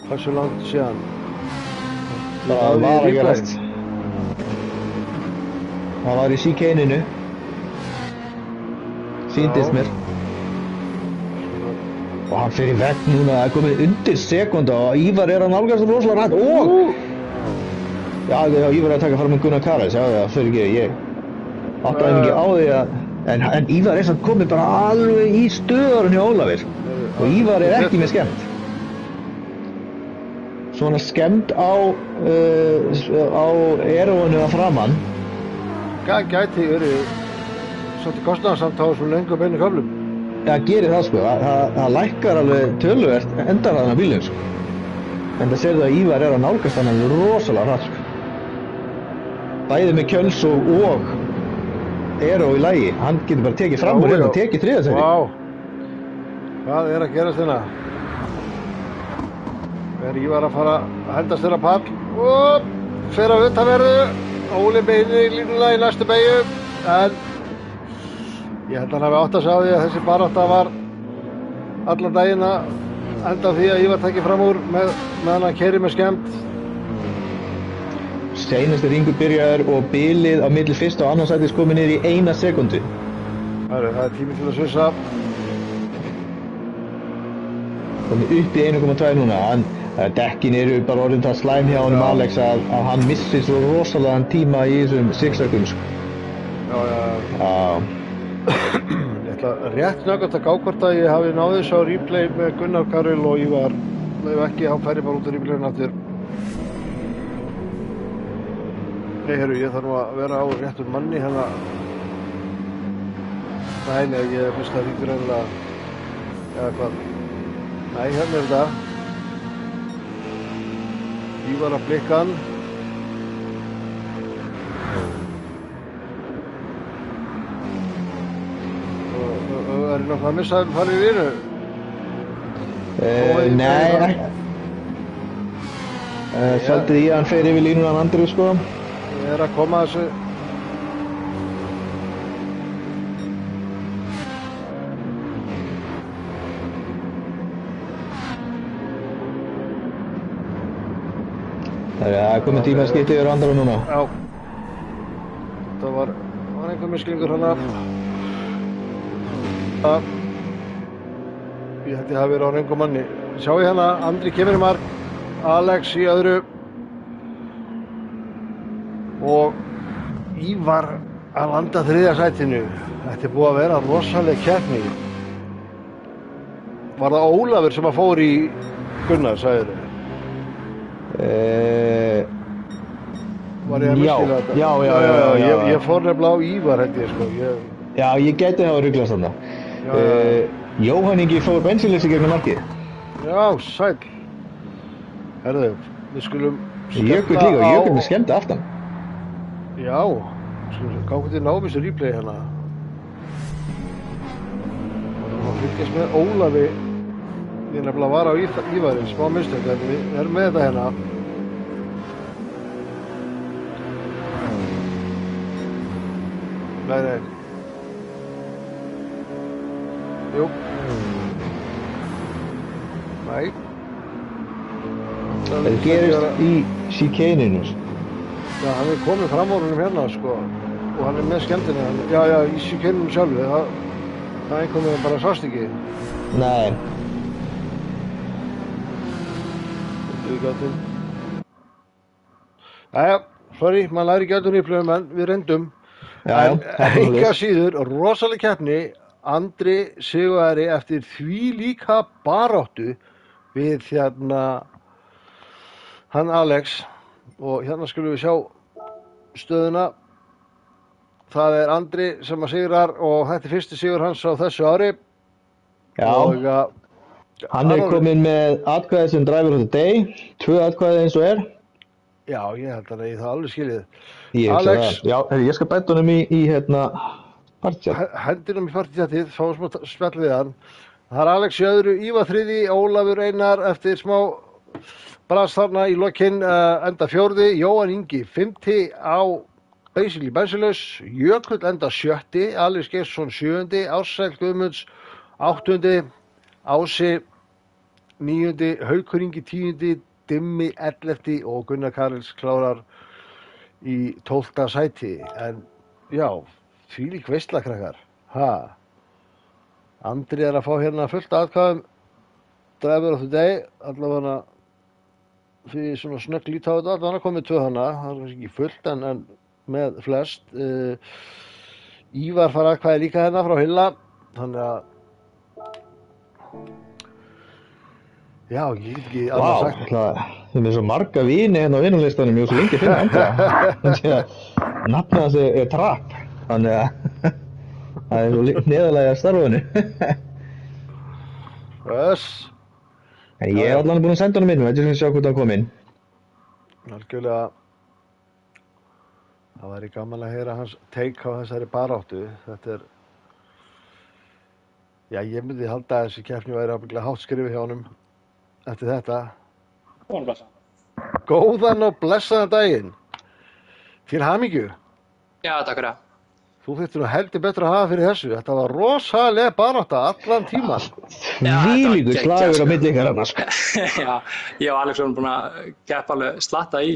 Hversu langt síðan? Það var að gerast. Það var í síkeininu. Sýndist mér. Og hann fer í vegg núna, það komið undir sekúnda og Ívar að nálgast rosalega rætt og já, Ívar að taka fram Gunnar Karel, já, fyrir ekki, ég áttaði mikið á því að en Ívar samt komið bara alveg í stöðarinn hjá Ólafur og Ívar ekki með skemmt. Svona skemmt á eróinu að framann. Gæti verið svolítið kostnaðarsamt á svona lengur beinu köflum. Það gerir það sko, það lækkar alveg töluvert endarhraðan á bílinn sko. En það sér það að Ívar að nálgast hann alveg rosalega hratt sko. Bæði með kjöls og eró í lagi, hann getur bara tekið fram og reyna að tekið 3. sæti. Vá, hvað að gerast hérna? Ívar að fara að hendast þeirra pall og fer á utanverðu. Óli beinir í línuna í næstu beygju, en ég held að hann hafi átt að segja á því að þessi barátta var allan daginn að enda á því að Ívar tekið fram úr meðan hann keyrir með skemmt. Seinasti ringur byrjaður og bilið á milli 1. og 2. sætis komið niður í 1 sekúndu. Það er tími til að svissa. Komið upp í 1,2 núna, dekkin eru bara orðin það slæm hjá honum Alex að hann missir svo rosalega tíma í þessum zigzagum sko. Já. Ég ætla rétt snöggast að gá hvort að ég hafi náð þessu á replay með Gunnar Karel og Ívar. Ef ekki, hann færi bara út af replayinu aftur. Nei, heyrðu, ég þarf nú að vera á réttum manni hérna. Nei, ég finnst það ríkur einlega. Eða hvað? Nei, hérna þetta. Ívar að blikka hann. Er nokkuð að missa þeim farið í vínu? Nei. Svolítið í að hann fer yfir línuna Andri sko. Ég að koma að þessu. Það komið tíma að skipta yfir Andra núna. Já. Það var einhver misskilningur hana. Ég held ég hafi verið á röngum manni. Sjá ég hérna, Andri kemur í mark, Alex í öðru og Ívar að landa 3. sætinu. Þetta búið að vera rosaleg keppni. Var það Ólafur sem að fór í Gunnar, sagðirðu? Var ég að miskila þetta? Já. Ég fór nefnilega á Ívar held ég sko. Já, ég gæti hafa ruglast þarna. Jóhann Ingi fór bensínleysi gegnum markið. Já, sæll. Herðu, við skulum Jökull líka, og Jökull með skemmti aftan. Já, skulum gáðu til náum þessu replay hérna. Og fylgjast með Ólafi. Ég nefnilega var á Ívarinn, smá mistök, en við erum með þetta hérna. Nei. Jú. Nei. Það gerist í síkeininu. Já, hann komið fram á honum hérna, sko. Og hann með skemmtinu. Já, í síkeininu sjálfu. Það einhvern veginn bara sást ekki. Nei. Jæja, sorry, maður læri ekki allur í flugum, en við reyndum. Já, enga síður, rosaleg keppni. Andri sigurvegari eftir því líka baráttu við hann Alex og hérna skulum við sjá stöðuna. Það er Andri sem að sigrar og þetta er fyrsti sigur hans á þessu ári. Já, og, hann kominn með atkvæði sem driver of the day, 2 atkvæði eins og Já, ég held að ég það alveg skiljið. Alex. Já, ég skal bæta honum í partísett. hendinum í partísettið, fáum smá spjall við hann. Það er Alex í öðru, Ívar þriði, Ólafur Einar eftir smá brast þarna í lokin, enda fjórði, Jóhann Ingi fimmti á basically bensinlaus, Jökull enda sjötti, Alex Geirsson sjöundi, Ársæll Guðmunds áttundi, Ási níundi, Haukur Ingi tíundi, Dimmi 11. og Gunnar Karels klárar í 12. sæti. En já, þvílík veisla krakkar. Andri að fá hérna fullt atkvæðum driver of the day, allavega því svona snögg lít á þetta, allavega komið 2 hana, það er kannski ekki fullt en með flest. Ívar fær atkvæði líka hérna frá Hilla, þannig að já, ég get ekki annað sagt. Það er svo marga vini hérna á vinulistanum, ég var svo lengi að finna andra. Þannig að nafnið hans er Trapp, þannig að það er svo neðarlega starfinu. En ég er allan búinn að senda honum inn, veit ég sem sjá hvort hann kom inn. Algjörlega, það væri gaman að heyra hans take á þessari baráttu. Þetta er, já, ég myndi halda að þessi keppni væri ábyggilega hátt skrifið hjá honum eftir þetta. Góðan og blessaðan daginn. Til hamingju. Já, takk fyrir það. Þú þurftir nú heldur betur að hafa fyrir þessu. Þetta var rosalega barátta allan tíman. Þvílíkur slagur á milli ykkar annars. Já, ég og Alex vorum búin að keppa alveg slatta í,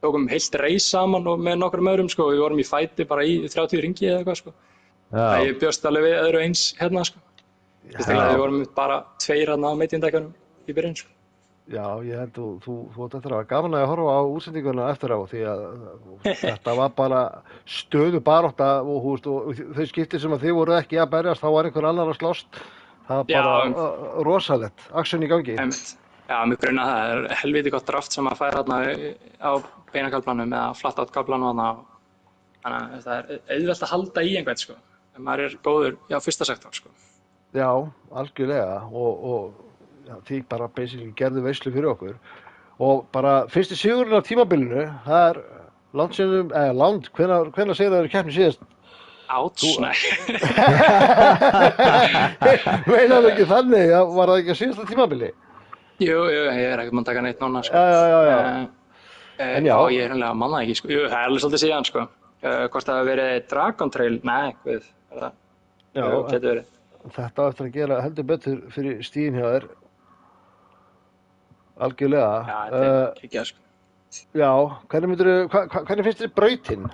tókum heilt reis saman og með nokkrum öðrum sko. Við vorum í fæti bara í 30 ringi eða eitthvað sko. Ég bjóst alveg við öðru eins hérna sko. Við vorum bara 2 hérna á meitindækjanum í byrjun sko. Já, ég held þú átt eftir að hafa gaman að horfa á útsendinguna eftir á því að þetta var bara stöðu barátta og þau skipti sem að þið voru ekki að berjast, þá var einhver annar að slást. Það var bara rosalegt, action í gangi. Já, mjög grunna það er helviti gott draft sem að færa hérna á beinakaflanum eða flatt átt kaflanum þarna. Þannig að það er auðvelt að halda í einhvern sko, ef maður er góður á fyrsta sektor sko. Já, algjörlega og já, því bara basically gerðu veislu fyrir okkur og bara fyrsti sigurinn á tímabilinu, það er langt, hvenær segir það keppni síðast? Nei. Meinar ekki þannig, var það ekki á síðasta tímabili? Jú, ég er ekkert mann taka neitt núna sko. Já. En já. Ég er hreinlega manna ekki sko, jú, það er alveg svolítið síðan sko. Hvort það hafi verið Dragon Trail, nei, er það? Já, getur verið. Þetta á eftir að gera heldur betur fyrir stíðin hjá þér. Algjörlega. Já, þetta er kikjað sko. Já, hvernig finnst þér brautin?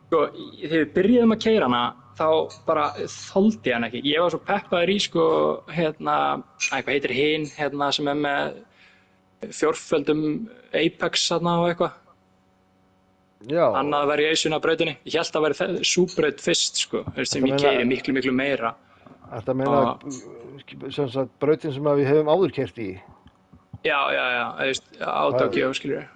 Sko, þegar við byrjuðum að keyra hana, þá bara þoldi ég hana ekki. Ég var svo peppaður í sko, hvað heitir hinn, sem er með 4-földum Apex þarna og eitthvað. Já. Annað variation af brautinni. Ég hélt að væri sú braut fyrst sko, sem ég keyri miklu meira. Þetta meina sem sagt brautin sem við höfum áður keyrt í? Já, Átaki og skiljur.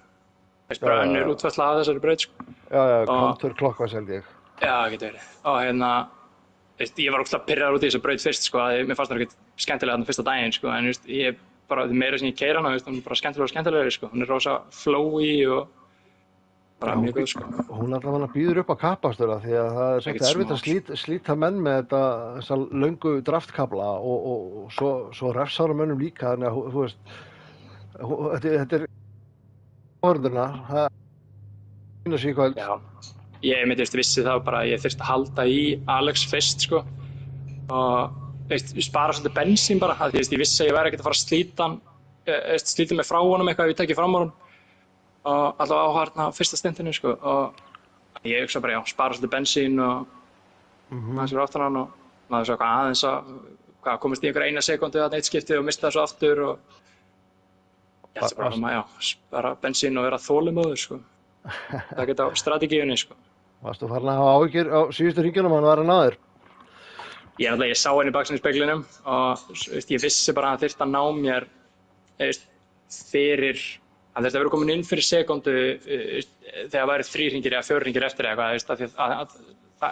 Bara önnur útfærsla af þessari braut sko. Já, Counter Clockwise held ég. Já, getur verið. Og ég var ógeðslega pirraður út í þessa braut fyrst sko, mér fannst það ekkert skemmtilega þarna fyrsta daginn sko, en ég bara, því meira sem ég keyri hana, hún er bara skemmtilegri sko, hún er rosa flowy og bara mjög góð sko. Hún allavega býður upp á kappastöra því að það er svolítið erfitt að slíta menn með þessa löngu draftkabla og svo refsára mönnum líka, þannig að þú veist, þetta er áhörðuna, það er að síða kvöld. Já, ég vissi þá bara að ég þyrfti að halda í Alex fyrst sko og spara svolítið bensín bara, því ég vissi að ég væri ekkert að fara að slíta mig frá honum eitthvað ef ég tekið fram á honum og allavega áhærna fyrsta stintinu sko og ég hugsa bara spara svolítið bensín og maður sér aftan hann og maður svo aðeins að komist í einhver eina sekundu að eitt skipti og mista það svo aftur og ég ætti bara að spara bensín og vera þolinmóður sko. Það geta á strategíunni sko. Varstu farin að hafa áhyggjur á síðustu hringjunum hann var að ná þér? Ég sá henni í baksýnisspeglinum og ég vissi bara að hann þyrfti að ná mér fyrir hann þurfti að vera komin inn fyrir sekundu þegar það væri 3 hringir eða 4 hringir eftir eitthvað,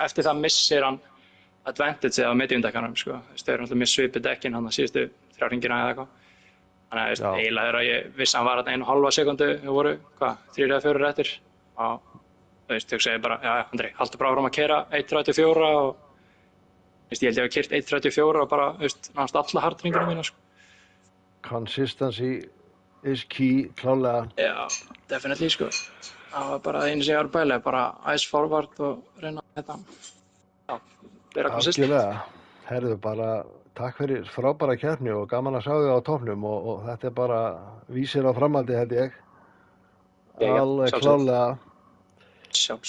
eftir það missir hann advantage á mediumdekkanum sko, þau eru alltaf með svipið dekkin hann að síðustu 3 hringina eða eitthvað. Þannig að eiginlega þegar ég vissi að hann var 1,5 sekundu, þau voru 3 eða 4 eftir og Þau segir bara, já, Andri, haltu bara áfram að keyra 1.34 og ég held ég hef keyrt 1.34 og bara, náttúrulega alla hardringina mína, sko. Consistency is key, klálega. Já, definitely, sko. Það var bara einu sem ég var að bæla, bara ice forward og reyna þetta. Já, vera konsistent. Algjörlega. Herðu bara, takk fyrir frábæra keppni og gaman að sjá þig á toppnum og þetta er bara vísir á framhaldi, held ég. Alveg klálega.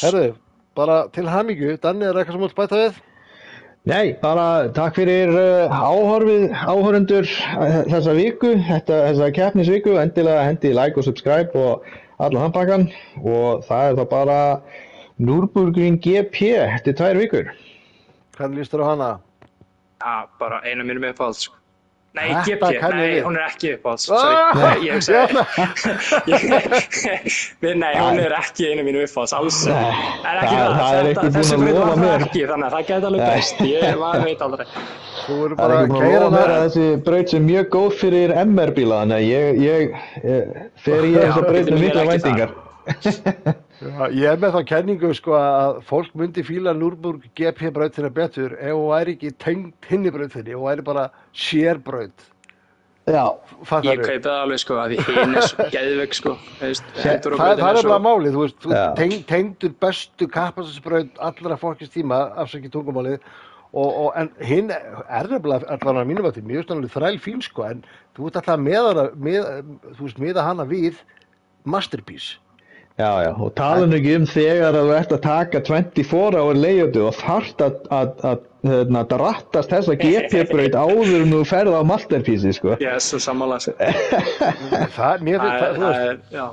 Herðu, bara til hamingju. Danni, er eitthvað sem þú vilt bæta við? Nei, bara takk fyrir áhorfendur þessa viku, þessa keppnisviku, endilega hendi like og subscribe og allan þann pakkan og það er þá bara Nürburgring GP eftir 2 vikur. Hvernig líst þér á hana? Já, bara einu af mínum uppáhalds, sko. Nei, Þetta GP, kann ég nei, við. hún er ekki uppáhalds, sorry. Ég hugsaði, nei, hún er ekki einu af mínum uppáhalds, alls. En ekki það er ekki þessi búin að braut lofa var það mér. ekki, þannig að það gæti alveg breyst, ég veit aldrei. Þú eru Það bara er að ekki búin að keyra lofa mér að hana. þessi braut sem mjög góð fyrir MR-bíla, þannig að ég fer í þessa braut með getur mikla ekki væntingar. Já, ég er með þá kenningu sko að fólk myndi fíla Nürburg GP brautina betur ef hún væri ekki tengd hinni brautinni, ef hún væri bara sérbraut. Já, Ég Fattarðu? kaupi það alveg, sko, að því hinn er svo geðveik, sko. Það er bara málið, þú veist, Já. tengdur bestu kapasinsbraut allra fólkins tíma, afsakið tungumálið, en hinn er nefnilega allan að mínum að mjög stannlega þræl fín, sko, en þú ert alltaf miða hana við Masterpiece. já, og talan ekki þegar að þú ert að taka 24 hour layoutu og þarft að drattast þessa GP-braut áður en þú ferð á Masterpiece, sko. Yes, og sammála, sko. Mér finnst það, þú veist, Já.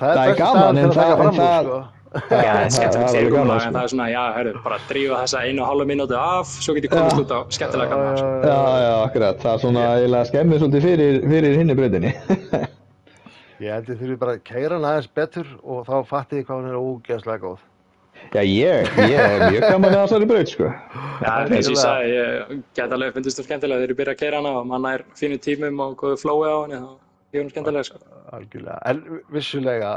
það Það er besti gaman, staðan til en að taka það- fram en úr, það- sko. Já, það er skemmtilegt alveg fyrirkomulag, gaman, en sko. það er svona, já, bara drífa þessa 1,5 mínútu af, svo get ég komist út á skemmtilega gaman, sko. Já, akkurat. Það er svona eiginlega skemmir svolítið fyrir hinni brautinni. Ég held ég þurfi bara að keyra hana aðeins betur og þá fatti ég hvað hún er ógeðslega góð. Já, ég er mjög gaman að þessari braut, sko. Já, eins og ég sagði, ég get alveg fundist það skemmtilega þegar ég byrja að keyra hana og mann er fínu tímum og góðu flói á henni, þá er hún skemmtilega, sko. Algjörlega, en vissulega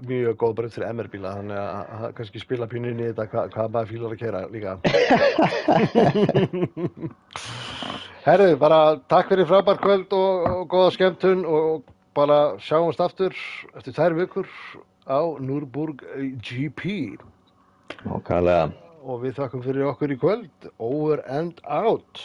mjög góð braut fyrir MR-bíla, þannig að það kannski spila pínu inn í þetta hvað maður fílar að keyra líka. Herðu, bara takk fyrir frábært kvöld og góða skemmtun og bara sjáumst aftur eftir 2 vikur á Nürburg GP. Nákvæmlega. Og við þakkum fyrir okkur í kvöld. Over and out.